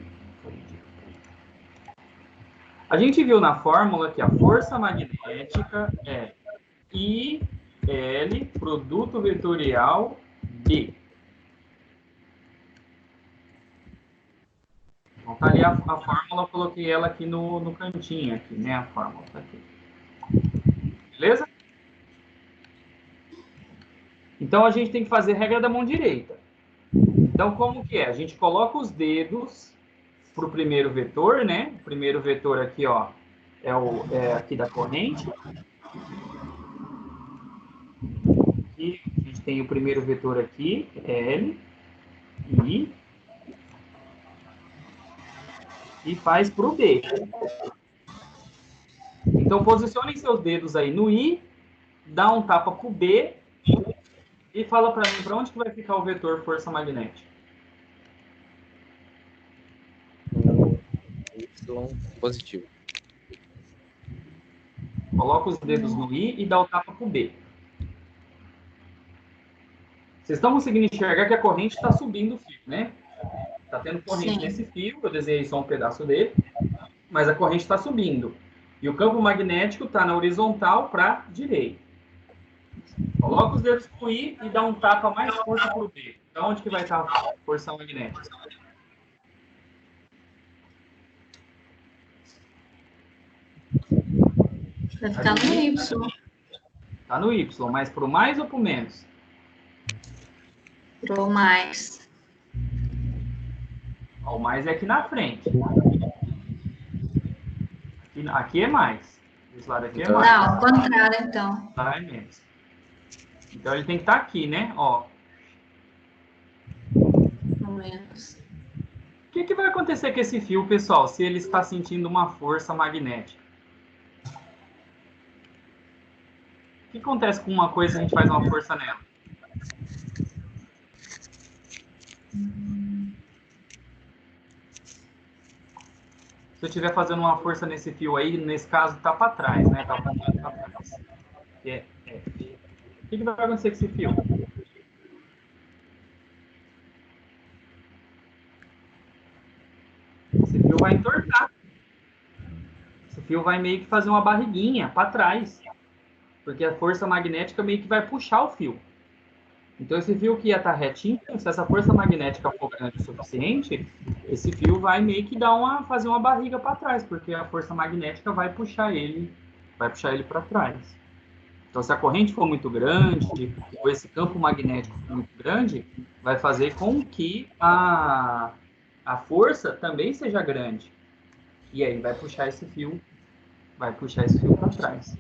A gente viu na fórmula que a força magnética é IL, produto vetorial, D. Então, tá ali a fórmula, eu coloquei ela aqui no cantinho, aqui, né? A fórmula tá aqui. Beleza? Então, a gente tem que fazer regra da mão direita. Então, como que é? A gente coloca os dedos para o primeiro vetor, né? O primeiro vetor aqui, ó, é aqui da corrente. Aqui, a gente tem o primeiro vetor aqui, L, I, e faz para o B. Então, posicionem seus dedos aí no I, dá um tapa para o B e fala para mim para onde que vai ficar o vetor força magnética. Y positivo. Coloca os dedos no I e dá o tapa para o B. Vocês estão conseguindo enxergar que a corrente está subindo o fio, né? Está tendo corrente Sim. nesse fio, eu desenhei só um pedaço dele, mas a corrente está subindo. E o campo magnético está na horizontal para a direita. Coloca os dedos no I e dá um tapa mais forte para o B. Então, onde que vai estar a força magnética? Vai ficar no Y. Está no Y, mas para o mais ou para o menos? Pro mais. Ó, o mais é aqui na frente. Aqui é mais. Esse lado aqui é mais. Não, ao contrário, então. Lá é menos. Então ele tem que estar aqui, né? Ó. No menos. O que vai acontecer com esse fio, pessoal, se ele está sentindo uma força magnética? O que acontece com uma coisa e a gente faz uma força nela? Se eu estiver fazendo uma força nesse fio aí, nesse caso, tá para trás, né? Tá apontando para trás. O que vai acontecer com esse fio? Esse fio vai entortar. Esse fio vai meio que fazer uma barriguinha para trás. Porque a força magnética meio que vai puxar o fio. Então, esse fio que ia estar retinho, se essa força magnética for grande o suficiente, esse fio vai meio que fazer uma barriga para trás, porque a força magnética vai puxar ele para trás. Então, se a corrente for muito grande, ou esse campo magnético for muito grande, vai fazer com que a força também seja grande. E aí vai puxar esse fio para trás.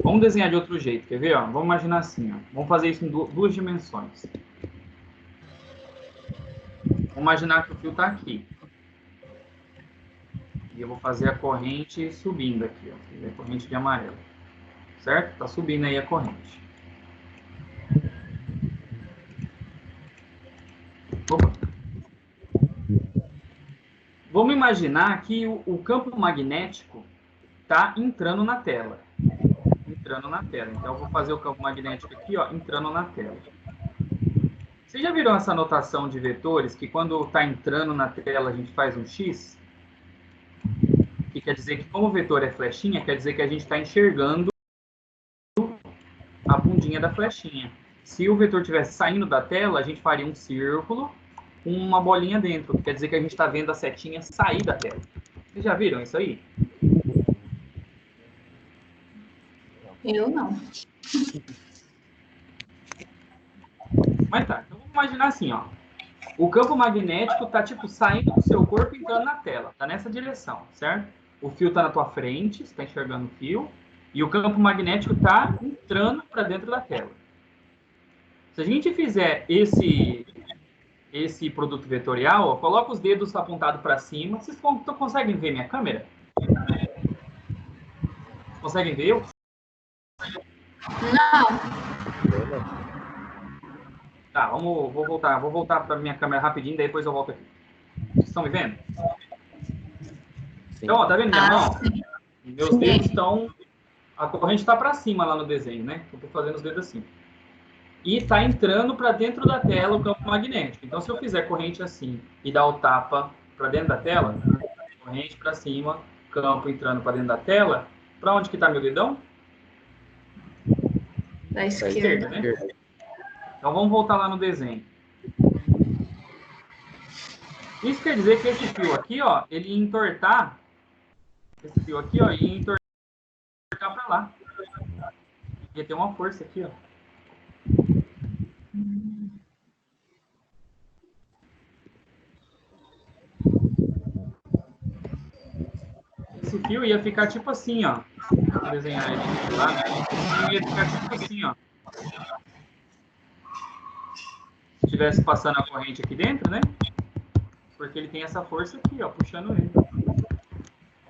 Vamos desenhar de outro jeito, quer ver? Ó? Vamos imaginar assim, ó. Vamos fazer isso em duas dimensões. Vamos imaginar que o fio está aqui. E eu vou fazer a corrente subindo aqui, ó. A corrente de amarelo. Certo? Está subindo aí a corrente. Opa. Vamos imaginar que o campo magnético está entrando na tela. Então, eu vou fazer o campo magnético aqui, ó, entrando na tela. Vocês já viram essa notação de vetores, que quando está entrando na tela, a gente faz um X? Que quer dizer que, como o vetor é flechinha, quer dizer que a gente está enxergando a bundinha da flechinha. Se o vetor estivesse saindo da tela, a gente faria um círculo com uma bolinha dentro. Quer dizer que a gente está vendo a setinha sair da tela. Vocês já viram isso aí? Eu não. Mas tá, então vamos imaginar assim, ó. O campo magnético tá, tipo, saindo do seu corpo e entrando na tela. Tá nessa direção, certo? O fio tá na tua frente, você tá enxergando o fio. E o campo magnético tá entrando para dentro da tela. Se a gente fizer esse produto vetorial, ó, coloca os dedos apontados para cima. Vocês conseguem ver minha câmera? Conseguem ver eu? Não. Tá, vou voltar para minha câmera rapidinho, daí depois eu volto aqui. Vocês estão me vendo? Sim. Então, ó, tá vendo minha mão? Sim. Meus dedos estão... A corrente está para cima lá no desenho, né? Eu estou fazendo os dedos assim. E está entrando para dentro da tela o campo magnético. Então, se eu fizer corrente assim e dar o tapa para dentro da tela, corrente para cima, campo entrando para dentro da tela, para onde que está meu dedão? Da Pra esquerda. né? Então, vamos voltar lá no desenho. Isso quer dizer que esse fio aqui, ó, ele ia entortar, esse fio aqui, ó, ia entortar para lá. Ia ter uma força aqui, ó. Esse fio ia ficar tipo assim, ó. Vou desenhar ele aqui, lá. Esse fio ia ficar tipo assim, ó. Se estivesse passando a corrente aqui dentro, né? Porque ele tem essa força aqui, ó, puxando ele.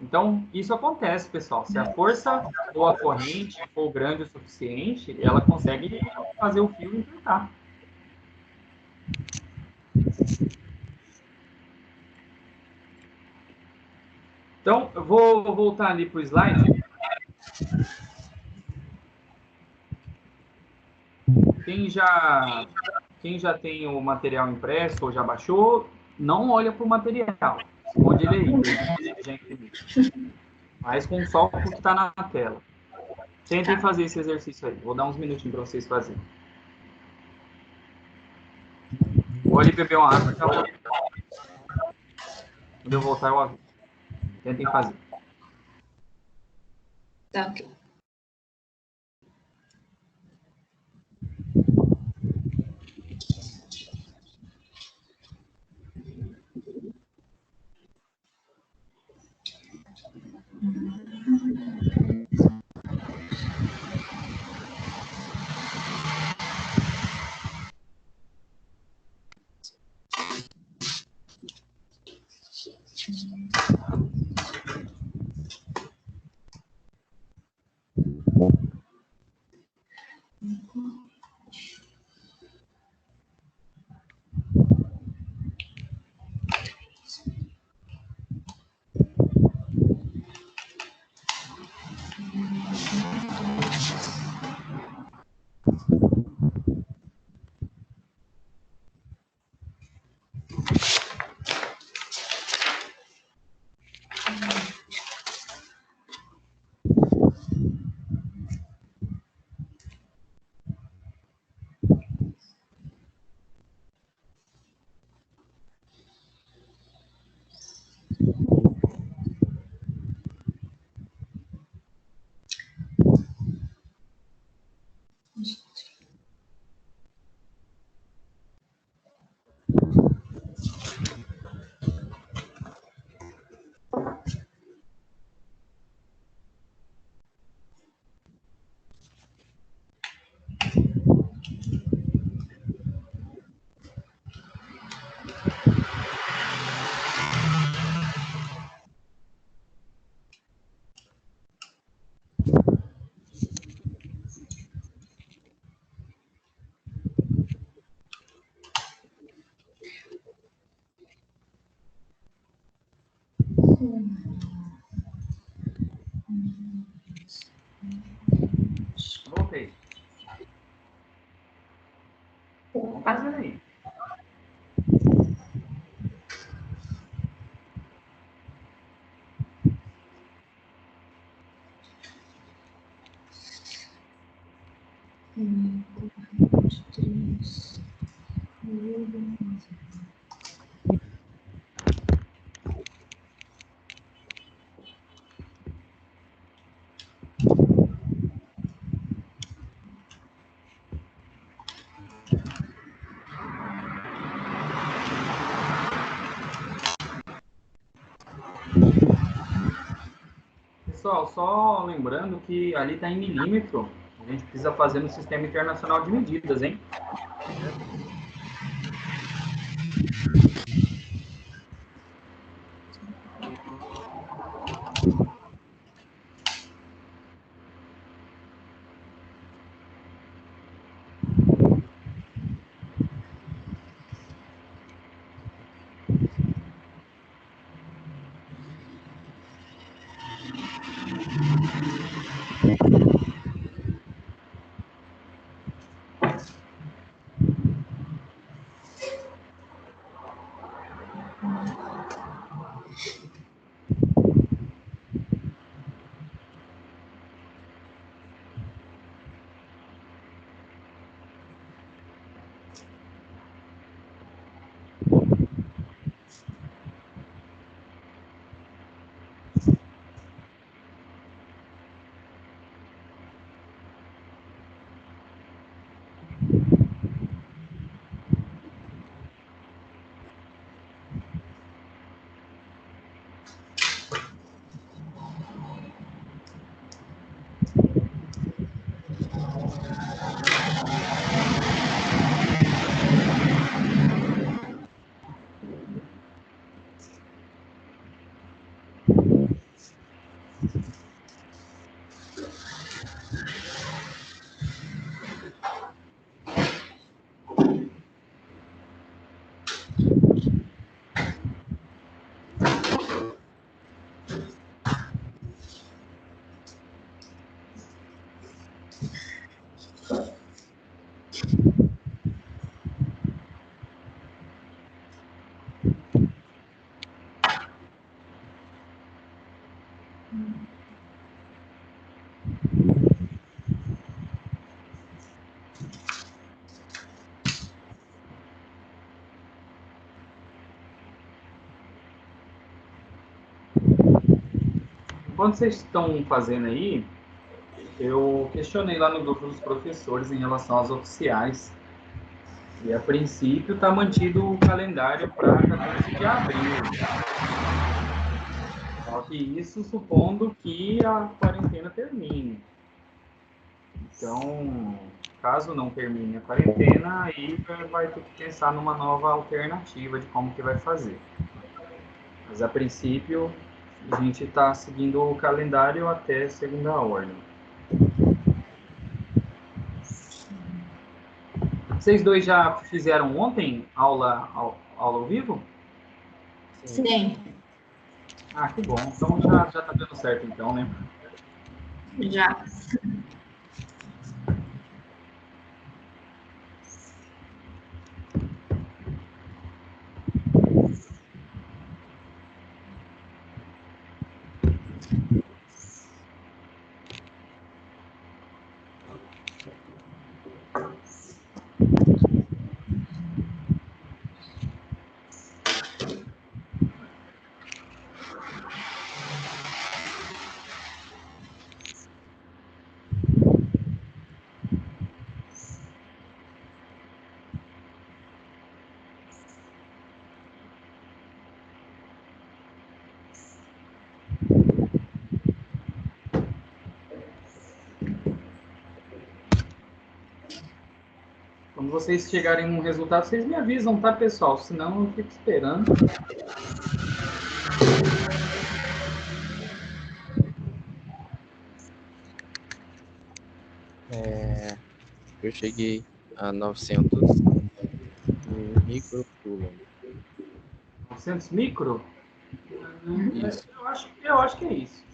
Então, isso acontece, pessoal. Se a força ou a corrente for grande o suficiente, ela consegue fazer o fio entortar. Então, eu vou voltar ali para o slide. Quem já tem o material impresso ou já baixou, não olha para o material. Esconde ele aí, ele já imprimiu. Mas com só o que está na tela. Tentem fazer esse exercício aí. Vou dar uns minutinhos para vocês fazerem. Vou ali beber uma água. Tá? Quando eu voltar, eu aviso. Tentem fazer. Tá, ok. Voltei. Vamos fazer aí. Pessoal, só lembrando que ali está em milímetro. A gente precisa fazer no Sistema Internacional de Medidas, hein? Enquanto vocês estão fazendo aí, eu questionei lá no grupo dos professores em relação às oficiais. E a princípio está mantido o calendário para 14 de abril. Só que isso supondo que a quarentena termine. Então, caso não termine a quarentena, aí vai ter que pensar numa nova alternativa de como que vai fazer. Mas a princípio, a gente está seguindo o calendário até segunda ordem. Vocês dois já fizeram ontem aula ao vivo? Sim, Ah, que bom. Então já tá dando certo então, né? já. Quando vocês chegarem num resultado, vocês me avisam, tá, pessoal? Senão eu fico esperando. Eu cheguei a 900 microcoulomb. 900 micro? Isso. Eu acho que é isso.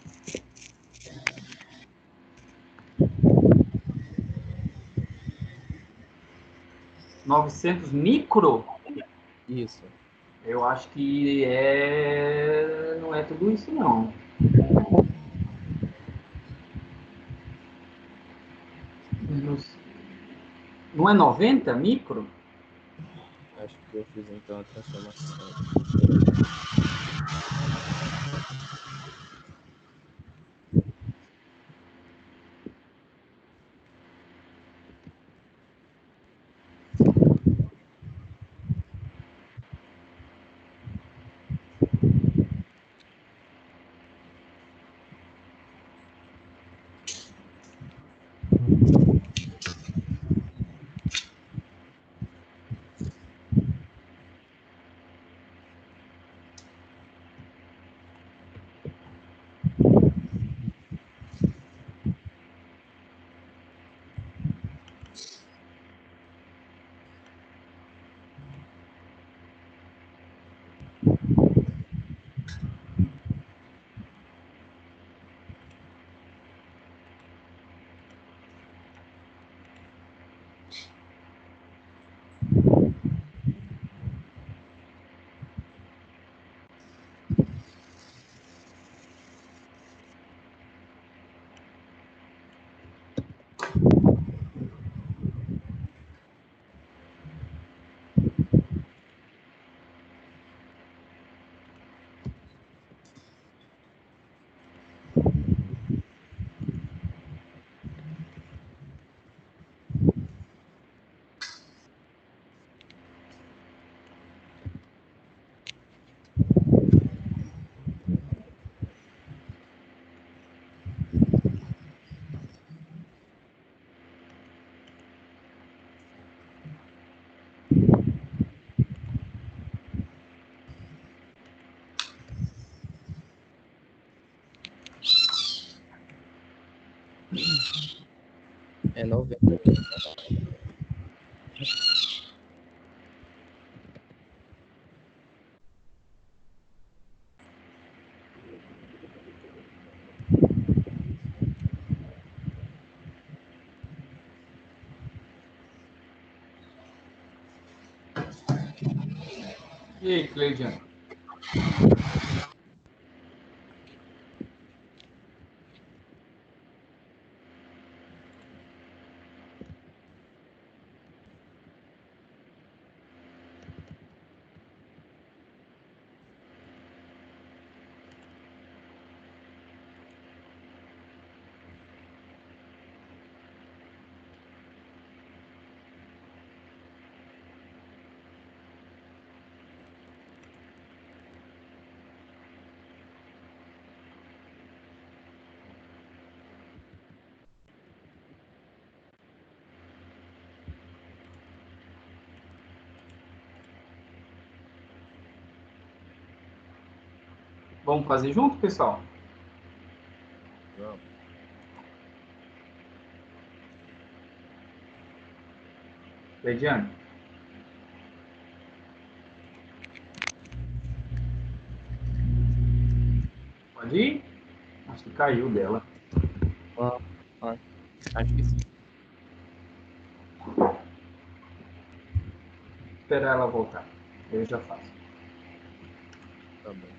$900 micro? Isso. Eu acho que não é tudo isso, não. Não é 90 micro? Acho que eu fiz então a transformação. É 90. E aí, Cleidiano? Vamos fazer junto, pessoal? Não. Cleidiano? Pode ir? Acho que caiu dela. Acho que sim. Esperar ela voltar. Eu já faço. Tá bom.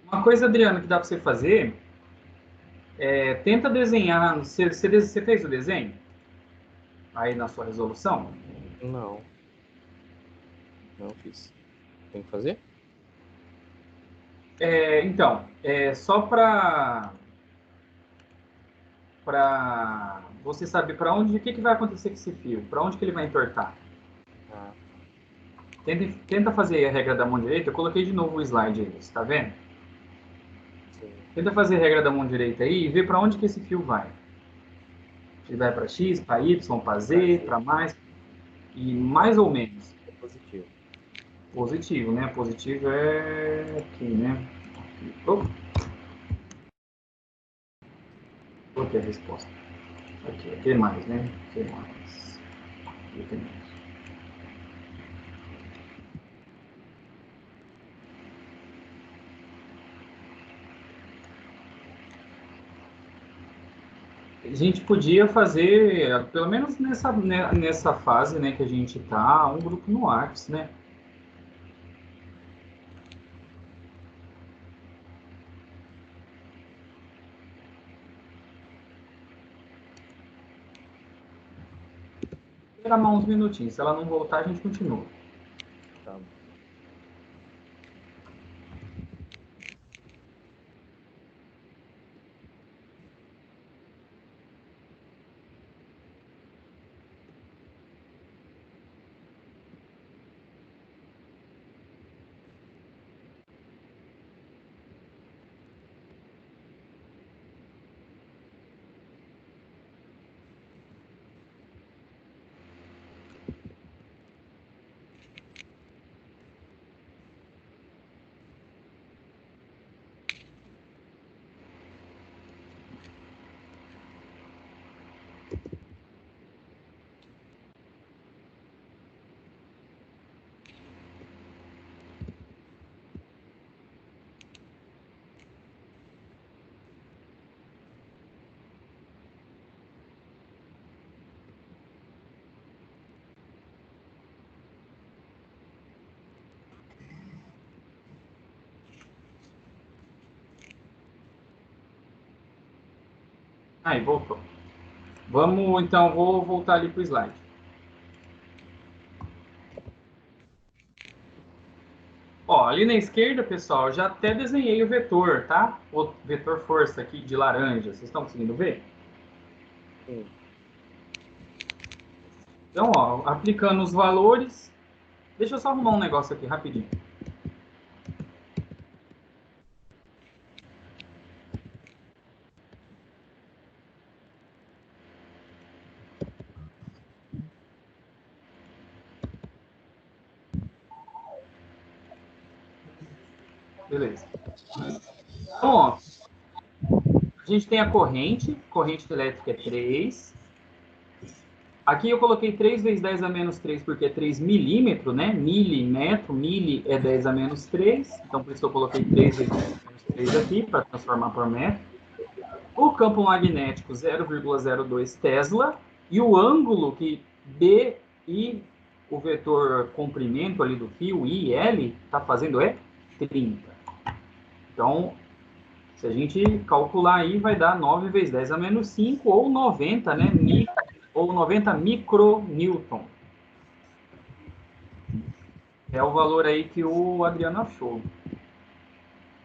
Uma coisa, Adriano, que dá para você fazer tenta desenhar. Você fez o desenho? Aí na sua resolução? Não. Não fiz. Tem que fazer? Então, só para você saber para onde, o que vai acontecer com esse fio, para onde que ele vai entortar. Ah, Tenta fazer a regra da mão direita. Eu coloquei de novo o slide aí, você tá vendo? sim. Tenta fazer a regra da mão direita aí e ver para onde que esse fio vai. Ele vai para X, para Y, para Z, para mais e mais ou menos. É positivo. Positivo, né? Positivo é aqui, né? Aqui. Oh, coloquei a resposta. Aqui mais, né? Aqui mais. Aqui menos. A gente podia fazer, pelo menos nessa fase, né, que a gente tá, um grupo no Whats, né? Esperar mais uns minutinhos. Se ela não voltar, a gente continua. Tá bom. Aí, voltou. Vamos, então, vou voltar ali para o slide. Ó, ali na esquerda, pessoal, eu já até desenhei o vetor, tá? O vetor força aqui de laranja. Vocês estão conseguindo ver? Sim. Então, ó, aplicando os valores. Deixa eu só arrumar um negócio aqui rapidinho. Beleza. Então, ó, a gente tem a corrente elétrica é 3. Aqui eu coloquei 3 vezes 10 a menos 3, porque é 3 milímetros, né? Milímetro, mili é 10 a menos 3. Então, por isso que eu coloquei 3 vezes 10 a menos 3 aqui, para transformar por metro. O campo magnético, 0,02 Tesla. E o ângulo que B e o vetor comprimento ali do fio, I e L, está fazendo é 30. Então, se a gente calcular aí, vai dar 9 vezes 10 a menos 5, ou 90, né? Ou 90 micronewton. É o valor aí que o Adriano achou.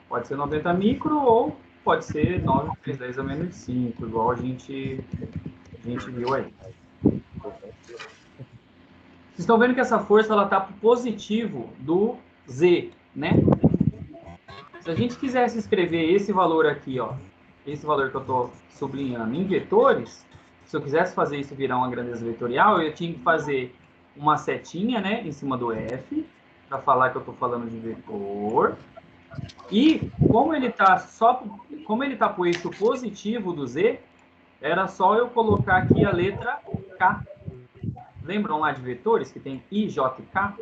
Pode ser 90 micro ou pode ser 9 vezes 10 a menos 5, igual a gente viu aí. Vocês estão vendo que essa força está para o positivo do Z, né? Se a gente quisesse escrever esse valor aqui, ó, esse valor que eu estou sublinhando em vetores, se eu quisesse fazer isso virar uma grandeza vetorial, eu tinha que fazer uma setinha, né, em cima do F, para falar que eu estou falando de vetor. E como ele está para o eixo positivo do Z, era só eu colocar aqui a letra K. Lembram lá de vetores que tem I, J e K?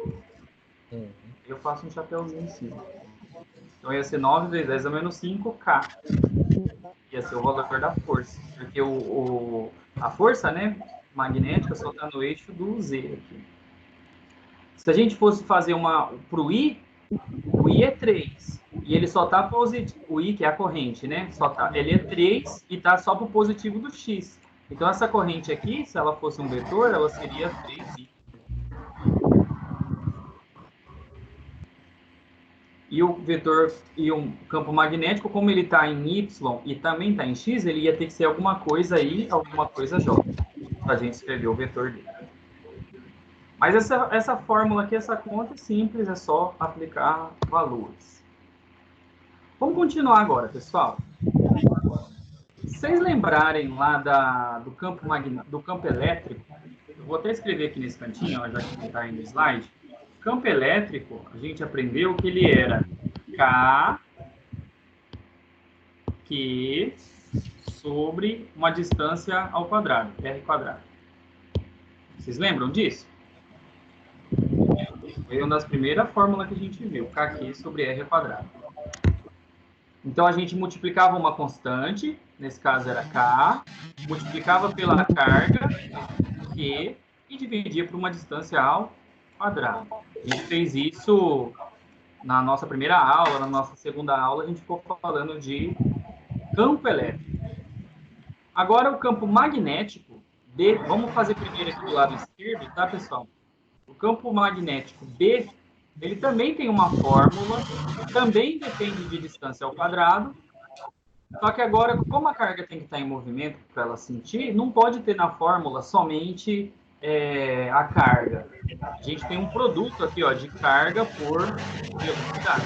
Eu faço um chapéuzinho em cima. Então ia ser 9 vezes 10 a menos 5K. Ia ser o valor da força. Porque a força, né, magnética só está no eixo do Z aqui. Se a gente fosse fazer para o I é 3. E ele só está positivo. O I, que é a corrente, né? Ele é 3 e está só para o positivo do X. Então, essa corrente aqui, se ela fosse um vetor, ela seria 3i. E o vetor e um campo magnético, como ele está em Y e também está em X, ele ia ter que ser alguma coisa I, alguma coisa J, para a gente escrever o vetor dele. Mas essa fórmula aqui, essa conta é simples, é só aplicar valores. Vamos continuar agora, pessoal. Se vocês lembrarem lá do campo elétrico, eu vou até escrever aqui nesse cantinho, ó, já que está aí no slide. Campo elétrico, a gente aprendeu que ele era K, Q, sobre uma distância ao quadrado, R quadrado. Vocês lembram disso? Foi uma das primeiras fórmulas que a gente viu, KQ sobre R quadrado. Então, a gente multiplicava uma constante, nesse caso era K, multiplicava pela carga, Q, e dividia por uma distância ao quadrado. A gente fez isso na nossa primeira aula, na nossa segunda aula, a gente ficou falando de campo elétrico. Agora, o campo magnético, vamos fazer primeiro aqui do lado esquerdo, tá, pessoal? O campo magnético B, ele também tem uma fórmula, também depende de distância ao quadrado, só que agora, como a carga tem que estar em movimento para ela sentir, não pode ter na fórmula somente a carga. A gente tem um produto aqui, ó, de carga por velocidade.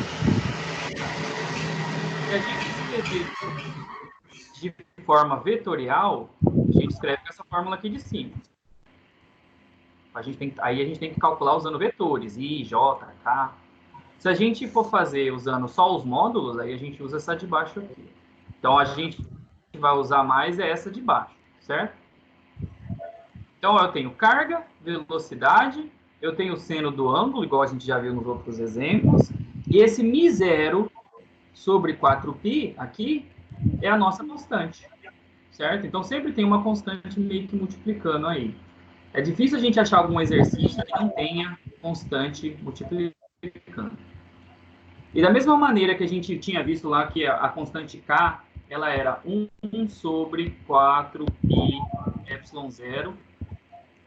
Se a gente escrever de forma vetorial, a gente escreve com essa fórmula aqui de cima. Aí a gente tem que calcular usando vetores, I, J, K. Se a gente for fazer usando só os módulos, aí a gente usa essa de baixo aqui. Então, a gente vai usar mais essa de baixo, certo? Então, eu tenho carga, velocidade, eu tenho o seno do ângulo, igual a gente já viu nos outros exemplos, e esse μ0 sobre 4π aqui é a nossa constante, certo? Então, sempre tem uma constante meio que multiplicando aí. É difícil a gente achar algum exercício que não tenha constante multiplicando. E da mesma maneira que a gente tinha visto lá que a constante K, ela era 1 sobre 4π ε0,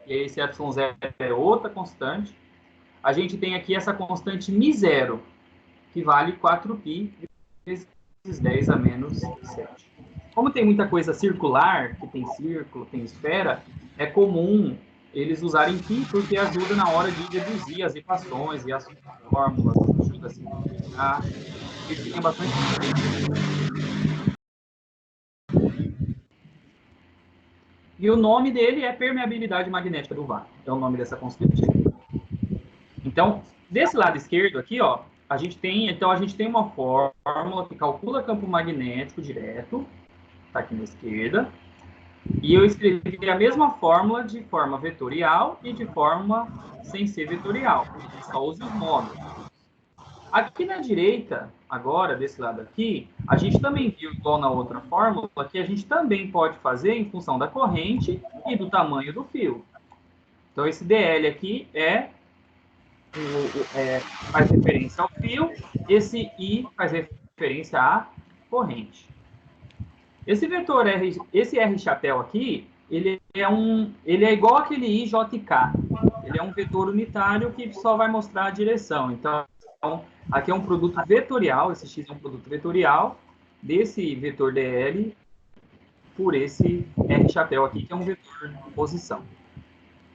e esse ε0 é outra constante. A gente tem aqui essa constante μ0, que vale 4π vezes 10 a menos 7. Como tem muita coisa circular, que tem círculo, tem esfera, é comum eles usarem π, porque ajuda na hora de deduzir as equações e as fórmulas, ajuda a simplificar. Isso tem bastante diferença. E o nome dele é permeabilidade magnética do vácuo. É o nome dessa constante. Então, desse lado esquerdo aqui, ó, a gente tem uma fórmula que calcula campo magnético direto, está aqui na esquerda, e eu escrevi a mesma fórmula de forma vetorial e de forma sem ser vetorial, só usa os módulos. Aqui na direita, agora, desse lado aqui, a gente também viu, igual na outra fórmula, que a gente também pode fazer em função da corrente e do tamanho do fio. Então, esse DL aqui faz referência ao fio, esse I faz referência à corrente. Esse vetor R, esse R chapéu aqui, ele é igual aquele IJK. Ele é um vetor unitário que só vai mostrar a direção. Então, aqui é um produto vetorial, esse X é um produto vetorial desse vetor DL por esse R chapéu aqui, que é um vetor de posição.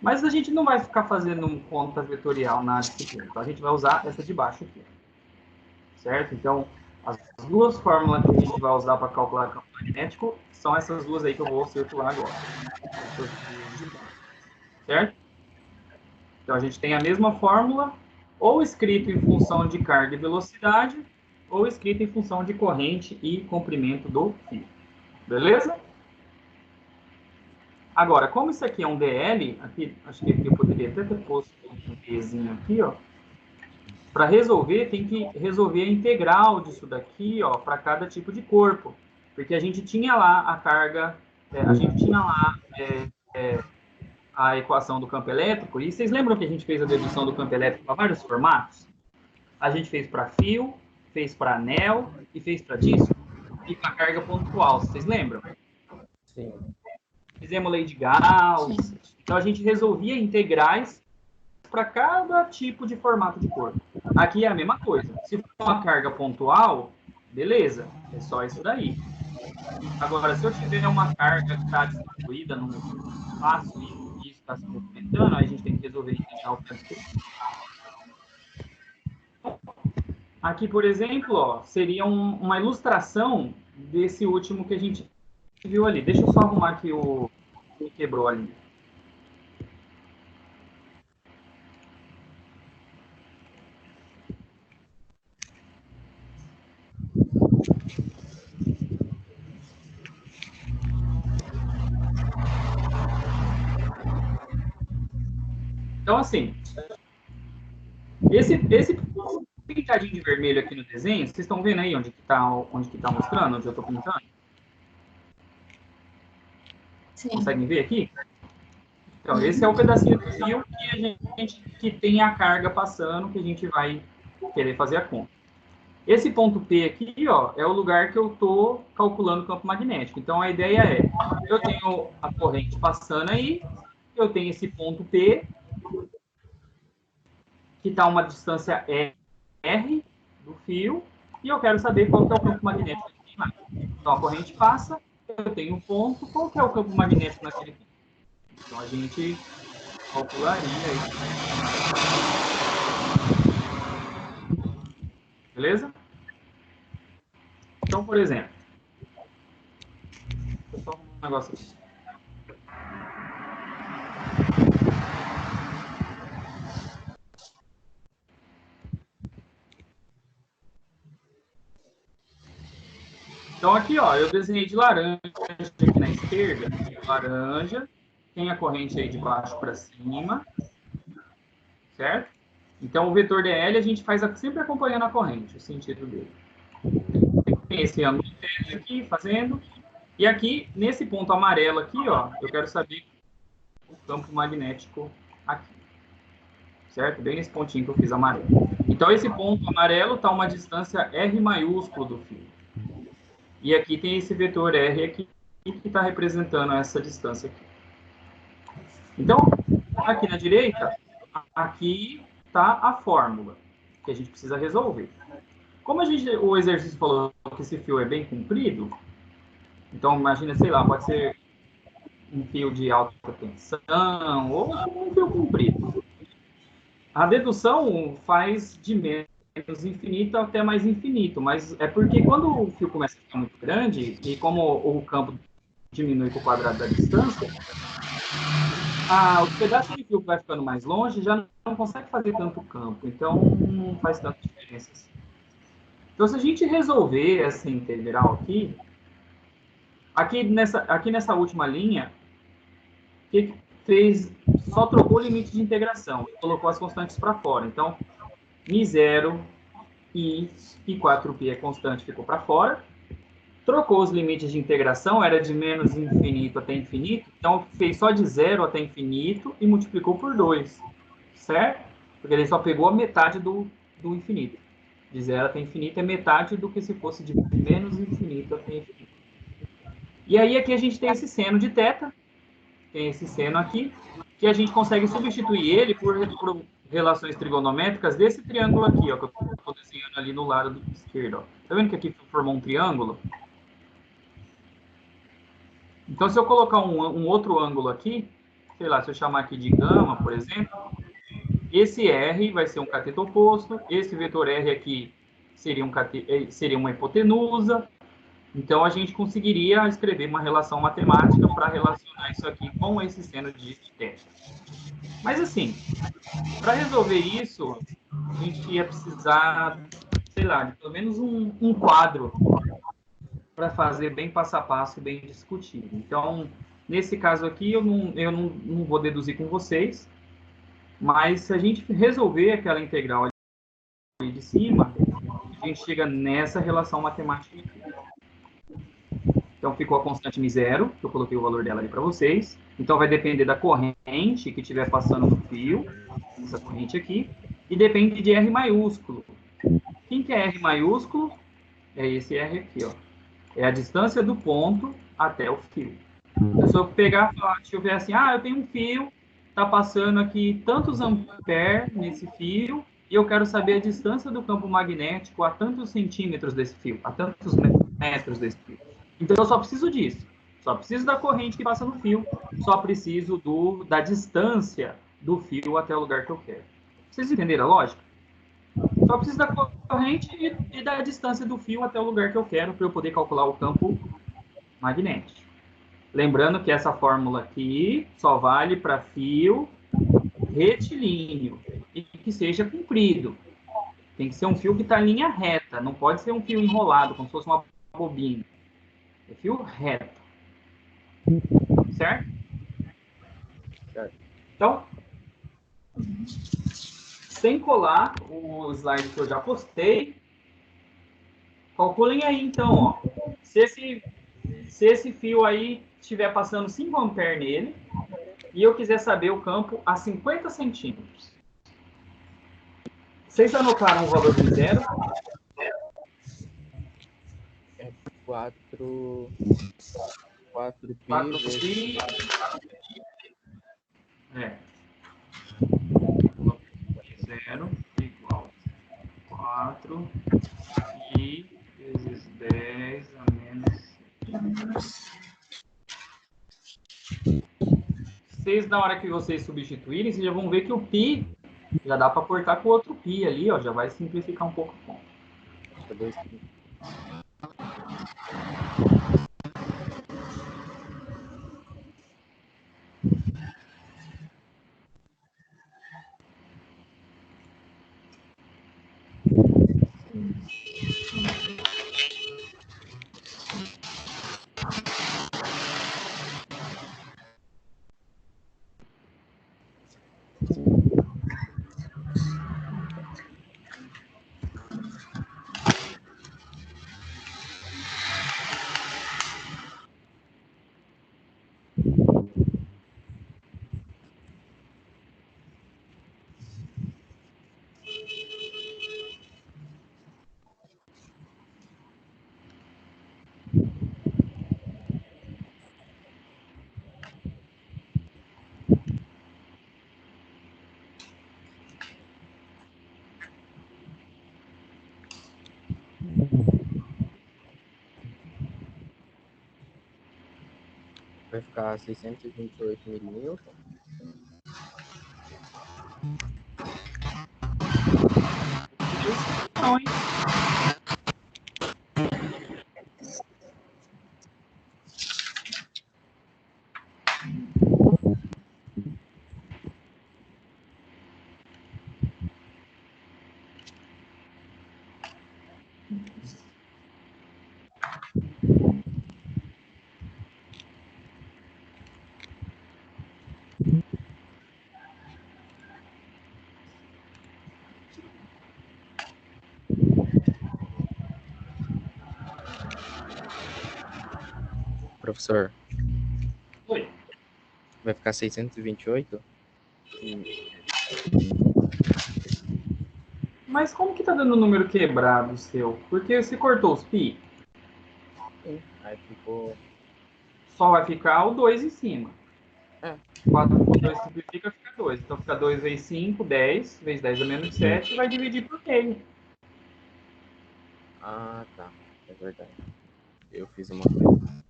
Mas a gente não vai ficar fazendo conta vetorial na disciplina, então a gente vai usar essa de baixo aqui. Certo? Então, as duas fórmulas que a gente vai usar para calcular o campo magnético são essas duas aí que eu vou circular agora. Certo? Então, a gente tem a mesma fórmula, ou escrito em função de carga e velocidade, ou escrito em função de corrente e comprimento do fio. Beleza? Agora, como isso aqui é um DL, aqui, acho que aqui eu poderia até ter posto um Pzinho aqui, ó. Para resolver, tem que resolver a integral disso daqui, ó, para cada tipo de corpo. Porque a gente tinha lá a carga, a gente tinha lá a equação do campo elétrico, e vocês lembram que a gente fez a dedução do campo elétrico para vários formatos? A gente fez para fio, fez para anel e fez para disco, e para carga pontual, vocês lembram? Sim. Fizemos lei de Gauss. Então, a gente resolvia integrais para cada tipo de formato de corpo. Aqui é a mesma coisa. Se for uma carga pontual, beleza, é só isso daí. Agora, se eu tiver uma carga que está distribuída num espaço e isso está se movimentando, aí a gente tem que resolver integral para isso. Aqui, por exemplo, ó, seria uma ilustração desse último que a gente viu ali. Deixa eu só arrumar aqui o que quebrou ali. Então, assim, esse pintadinho de vermelho aqui no desenho, vocês estão vendo aí onde que tá mostrando, onde eu estou pintando? Sim. Conseguem ver aqui? Então, esse é o pedacinho do fio que tem a carga passando, que a gente vai querer fazer a conta. Esse ponto P aqui, ó, é o lugar que eu estou calculando o campo magnético. Então, a ideia é, eu tenho a corrente passando aí, eu tenho esse ponto P, que está a uma distância R do fio, e eu quero saber qual que é o campo magnético que tem lá. Então, a corrente passa, eu tenho um ponto, qual que é o campo magnético naquele ponto? Então, a gente calcularia isso. Beleza? Então, por exemplo, deixa eu só arrumar um negócio aqui. Então, aqui, ó, eu desenhei de laranja aqui na esquerda, laranja, tem a corrente aí de baixo para cima, certo? Então, o vetor DL a gente faz sempre acompanhando a corrente, o sentido dele. Tem esse ângulo aqui fazendo, e aqui, nesse ponto amarelo aqui, ó, eu quero saber o campo magnético aqui, certo? Bem nesse pontinho que eu fiz amarelo. Então, esse ponto amarelo está a uma distância R maiúsculo do fio. E aqui tem esse vetor R aqui, que está representando essa distância aqui. Então, aqui na direita, aqui está a fórmula que a gente precisa resolver. Como o exercício falou que esse fio é bem comprido, então imagina, sei lá, pode ser um fio de alta tensão ou um fio comprido. A dedução faz de menos infinito até mais infinito, mas é porque quando o fio começa a ficar muito grande, e como o campo diminui com o quadrado da distância, o pedaço de fio que vai ficando mais longe já não consegue fazer tanto campo, então não faz tanta diferença assim. Então, se a gente resolver essa integral aqui nessa última linha, o que fez? Só trocou o limite de integração e colocou as constantes para fora. Então, μ0 e 4π é constante, ficou para fora. Trocou os limites de integração, era de menos infinito até infinito, então fez só de 0 até infinito e multiplicou por 2, certo? Porque ele só pegou a metade do infinito. De 0 até infinito é metade do que se fosse de menos infinito até infinito. E aí aqui a gente tem esse seno de θ, tem esse seno aqui, que a gente consegue substituir ele por relações trigonométricas desse triângulo aqui, ó, que eu estou desenhando ali no lado esquerdo. Ó. Tá vendo que aqui formou um triângulo? Então, se eu colocar um outro ângulo aqui, sei lá, se eu chamar aqui de gama, por exemplo, esse R vai ser um cateto oposto, esse vetor R aqui seria uma hipotenusa. Então, a gente conseguiria escrever uma relação matemática para relacionar isso aqui com esse seno de θ. Mas, assim, para resolver isso, a gente ia precisar, sei lá, de pelo menos um quadro para fazer bem passo a passo, bem discutido. Então, nesse caso aqui, eu não vou deduzir com vocês, mas se a gente resolver aquela integral ali de cima, a gente chega nessa relação matemática aqui. Então, ficou a constante μ0, que eu coloquei o valor dela ali para vocês. Então, vai depender da corrente que estiver passando no fio, essa corrente aqui, e depende de R maiúsculo. Quem que é R maiúsculo? É esse R aqui, ó. É a distância do ponto até o fio. Então, se eu pegar, deixa eu ver assim, eu tenho um fio, está passando aqui tantos amperes nesse fio, e eu quero saber a distância do campo magnético a tantos centímetros desse fio, a tantos metros desse fio. Então, eu só preciso disso. Só preciso da corrente que passa no fio, só preciso da distância do fio até o lugar que eu quero. Vocês entenderam a lógica? Só preciso da corrente e da distância do fio até o lugar que eu quero para eu poder calcular o campo magnético. Lembrando que essa fórmula aqui só vale para fio retilíneo e que seja comprido. Tem que ser um fio que está em linha reta, não pode ser um fio enrolado, como se fosse uma bobina. É fio reto. Certo? Então, sem colar o slide que eu já postei, calculem aí, então, ó. Se esse fio aí estiver passando 5 amperes nele, e eu quiser saber o campo a 50 centímetros. Vocês anotaram o valor de 0? É 4 pi 4π. É. 0 igual 4 pi vezes 10 a menos. Vocês, na hora que vocês substituírem, vocês já vão ver que o pi já dá para cortar com o outro pi ali, ó, já vai simplificar um pouco a conta. Vai ficar 628 milímetros. Não, hein? professor, Oi. vai ficar 628? Mas como que tá dando o número quebrado seu? Porque você cortou os pi, Sim. Aí ficou. só vai ficar o 2 em cima. É. 4 por 2 simplifica, fica 2. Então fica 2 vezes 5, 10. Vezes 10 é menos 7. Vai dividir por meio. Ah, tá. É verdade. Eu fiz uma coisa.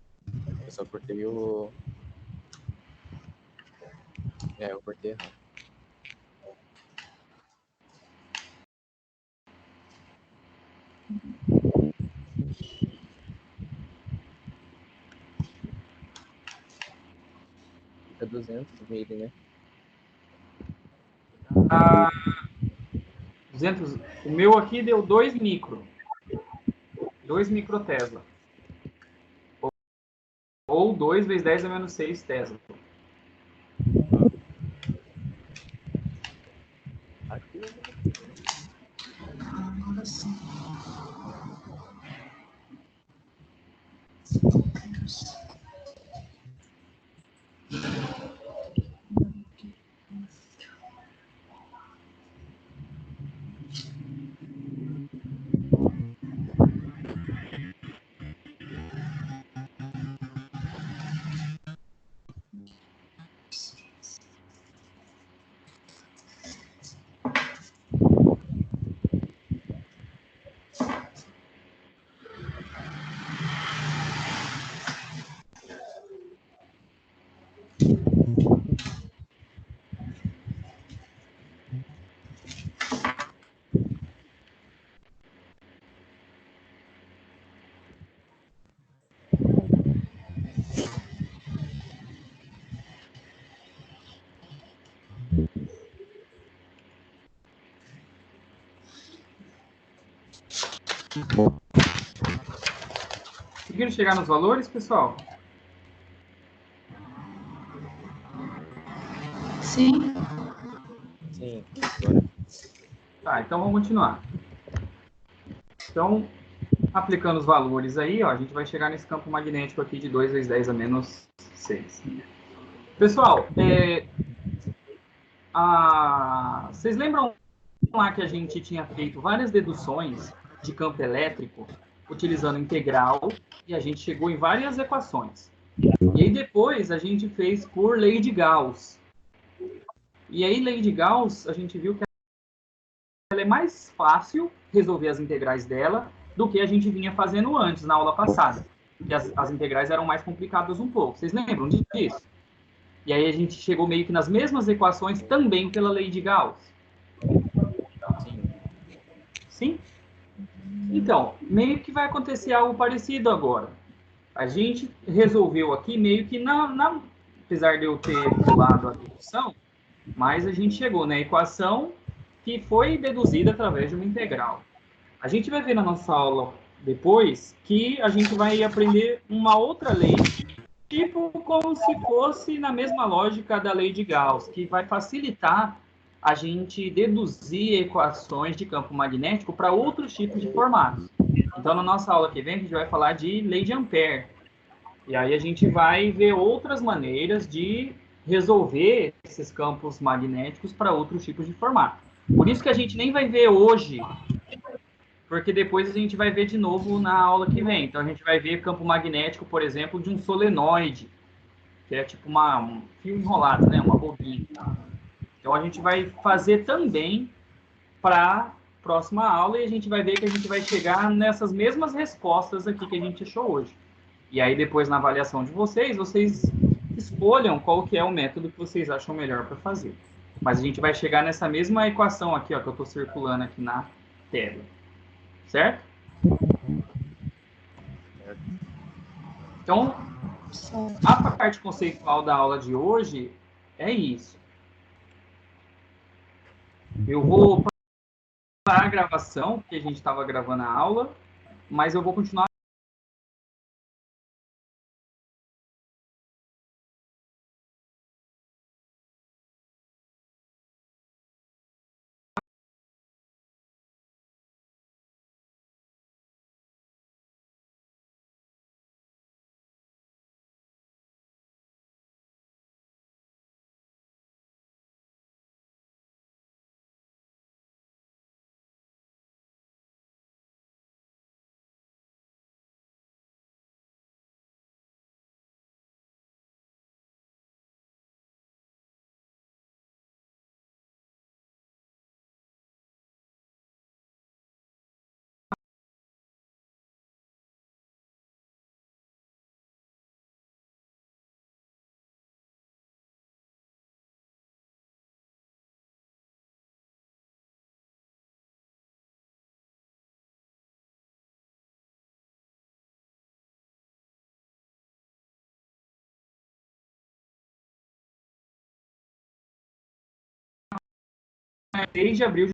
Eu só cortei o. É, eu cortei errado. Fica 200 mili, né? Ah, 200, o meu aqui deu 2 micro. 2 microtesla. Ou 2 vezes 10 é menos 6 Tesla. Aqui. Agora sim. Conseguiram chegar nos valores, pessoal? Sim. Sim, agora. Tá, então vamos continuar. Então, aplicando os valores aí, ó, a gente vai chegar nesse campo magnético aqui de 2 vezes 10 a menos 6. Pessoal, vocês lembram lá que a gente tinha feito várias deduções de campo elétrico utilizando integral e a gente chegou em várias equações. E aí depois a gente fez por lei de Gauss. E aí, lei de Gauss, a gente viu que ela é mais fácil resolver as integrais dela do que a gente vinha fazendo antes, na aula passada. E as integrais eram mais complicadas um pouco. Vocês lembram disso? E aí a gente chegou meio que nas mesmas equações também pela lei de Gauss. Sim. Sim? Então, meio que vai acontecer algo parecido agora. A gente resolveu aqui meio que apesar de eu ter pulado a dedução, mas a gente chegou na equação que foi deduzida através de uma integral. A gente vai ver na nossa aula depois que a gente vai aprender uma outra lei, tipo como se fosse na mesma lógica da lei de Gauss, que vai facilitar a gente deduzir equações de campo magnético para outros tipos de formatos. Então, na nossa aula que vem, a gente vai falar de lei de Ampère. E aí a gente vai ver outras maneiras de resolver esses campos magnéticos para outros tipos de formato. Por isso que a gente nem vai ver hoje, porque depois a gente vai ver de novo na aula que vem. Então a gente vai ver campo magnético, por exemplo, de um solenoide, que é tipo um fio enrolado, né? Uma bobina. Então a gente vai fazer também para a próxima aula e a gente vai ver que a gente vai chegar nessas mesmas respostas aqui que a gente achou hoje. E aí depois na avaliação de vocês, vocês escolham qual que é o método que vocês acham melhor para fazer. Mas a gente vai chegar nessa mesma equação aqui, ó, que eu estou circulando aqui na tela. Certo? Então, a parte conceitual da aula de hoje é isso. Eu vou parar a gravação, porque a gente estava gravando a aula, mas eu vou continuar 6 de abril.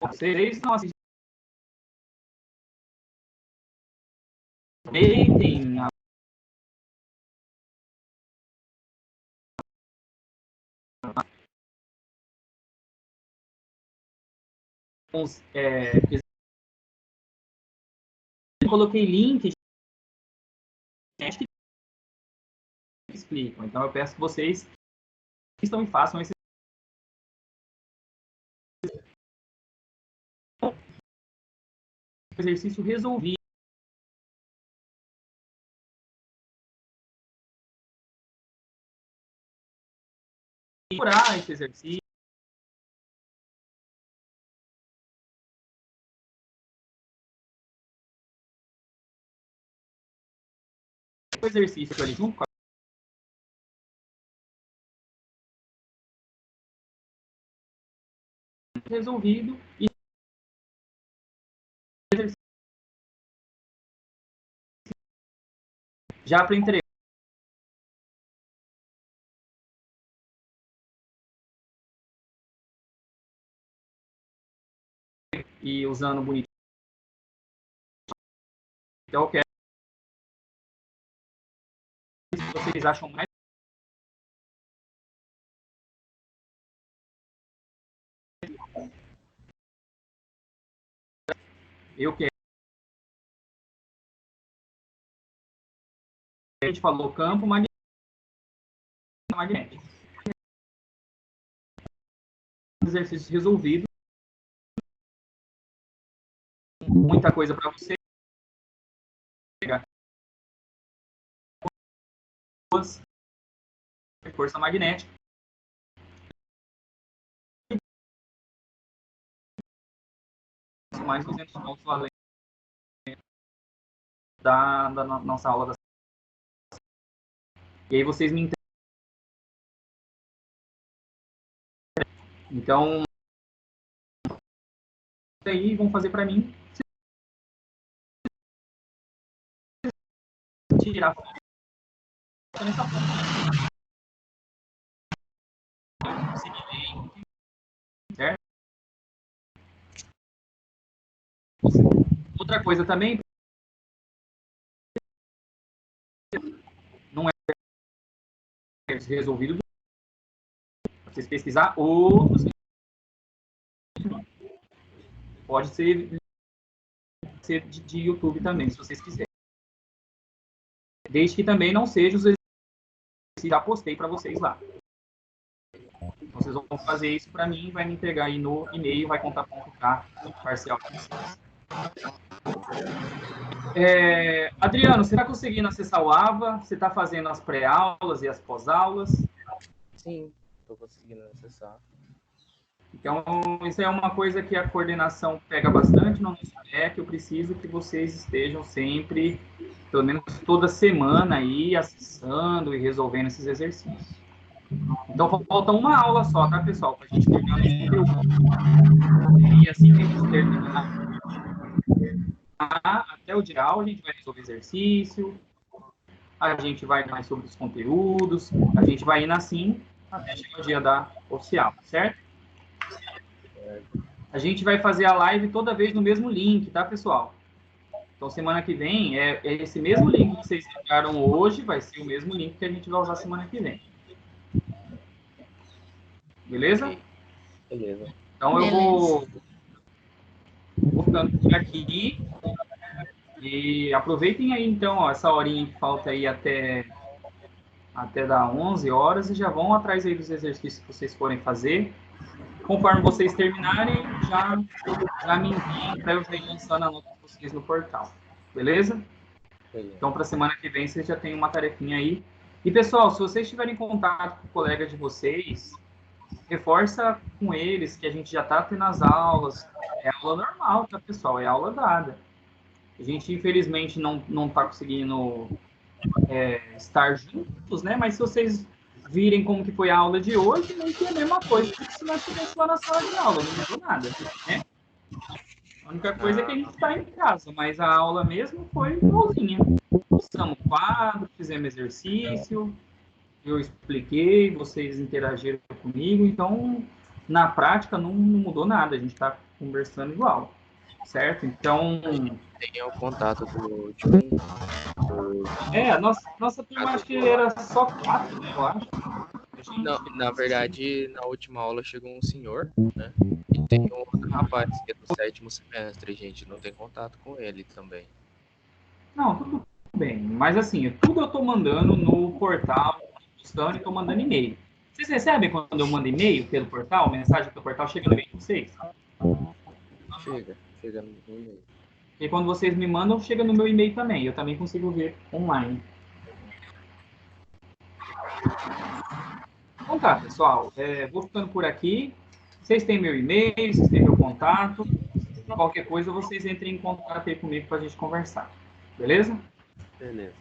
Vocês estão assistindo. Tem eu coloquei links que explicam. Então eu peço que vocês estão e façam esse exercício resolvido. Procurar esse exercício. O exercício ali junto com a resolvido e já para entregar. E usando bonitinho. Então eu quero se vocês acham mais eu quero. A gente falou campo magnético. Exercício resolvido. Muita coisa para você. Força magnética. Mais 200 pontos além da nossa aula. E aí vocês me entendem. Então, aí vão fazer para mim. Tirar foto nessa foto. Certo? Outra coisa também, não é resolvido. Vocês pesquisar outros, pode ser de YouTube também, se vocês quiserem. Desde que também não seja os exercícios que já postei para vocês lá. Então, vocês vão fazer isso para mim, vai me entregar aí no e-mail, vai contar ponto K parcial para vocês. Adriano, você está conseguindo acessar o AVA? Você está fazendo as pré-aulas e as pós-aulas? Sim, estou conseguindo acessar. Então, isso é uma coisa que a coordenação pega bastante no nosso que eu preciso que vocês estejam sempre, pelo menos toda semana aí, acessando e resolvendo esses exercícios. Então, falta uma aula só, tá, pessoal? Para a gente terminar esse conteúdo. E assim que a gente terminar até o dial, a gente vai resolver exercício, a gente vai mais sobre os conteúdos, a gente vai indo assim até chegar o dia da oficial, certo? A gente vai fazer a live toda vez no mesmo link, tá, pessoal? Então, semana que vem, é esse mesmo link que vocês entraram hoje, vai ser o mesmo link que a gente vai usar semana que vem. Beleza? Beleza. Então, eu vou ficando por aqui. E aproveitem aí, então, ó, essa horinha que falta aí até dar 11 horas e já vão atrás aí dos exercícios que vocês forem fazer. Conforme vocês terminarem, já me enviem para eu ir lançando a nota de vocês no portal. Beleza? Então, para a semana que vem, vocês já têm uma tarefinha aí. E, pessoal, se vocês tiverem contato com o colega de vocês, reforça com eles que a gente já está tendo as aulas. É aula normal, tá, pessoal? É aula dada. A gente, infelizmente, não está conseguindo estar juntos, né? Mas se vocês virem como que foi a aula de hoje, não tem a mesma coisa que se nós estivéssemos lá na sala de aula, não mudou nada, né? A única coisa é que a gente está em casa, mas a aula mesmo foi igualzinha. Mostramos quadro, fizemos exercício, eu expliquei, vocês interagiram comigo, então na prática não mudou nada, a gente está conversando igual, certo? Então, Tem o contato de um. a nossa turma acho que era só 4, né, eu acho. Não, na verdade, na última aula chegou um senhor, né? E tem um outro rapaz que é do 7º semestre, gente. Não tem contato com ele também. Não, tudo bem, mas assim, tudo eu tô mandando no portal, postando e tô mandando e-mail. Vocês recebem quando eu mando e-mail pelo portal, mensagem pelo portal, chega no e-mail de vocês? Chega no e-mail. E quando vocês me mandam, chega no meu e-mail também. Eu também consigo ver online. Então tá, pessoal. Vou ficando por aqui. Vocês têm meu e-mail, vocês têm meu contato. Qualquer coisa, vocês entrem em contato aí comigo para a gente conversar. Beleza? Beleza.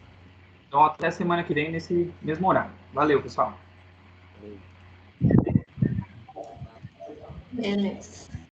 Então, até semana que vem, nesse mesmo horário. Valeu, pessoal. Valeu. Beleza.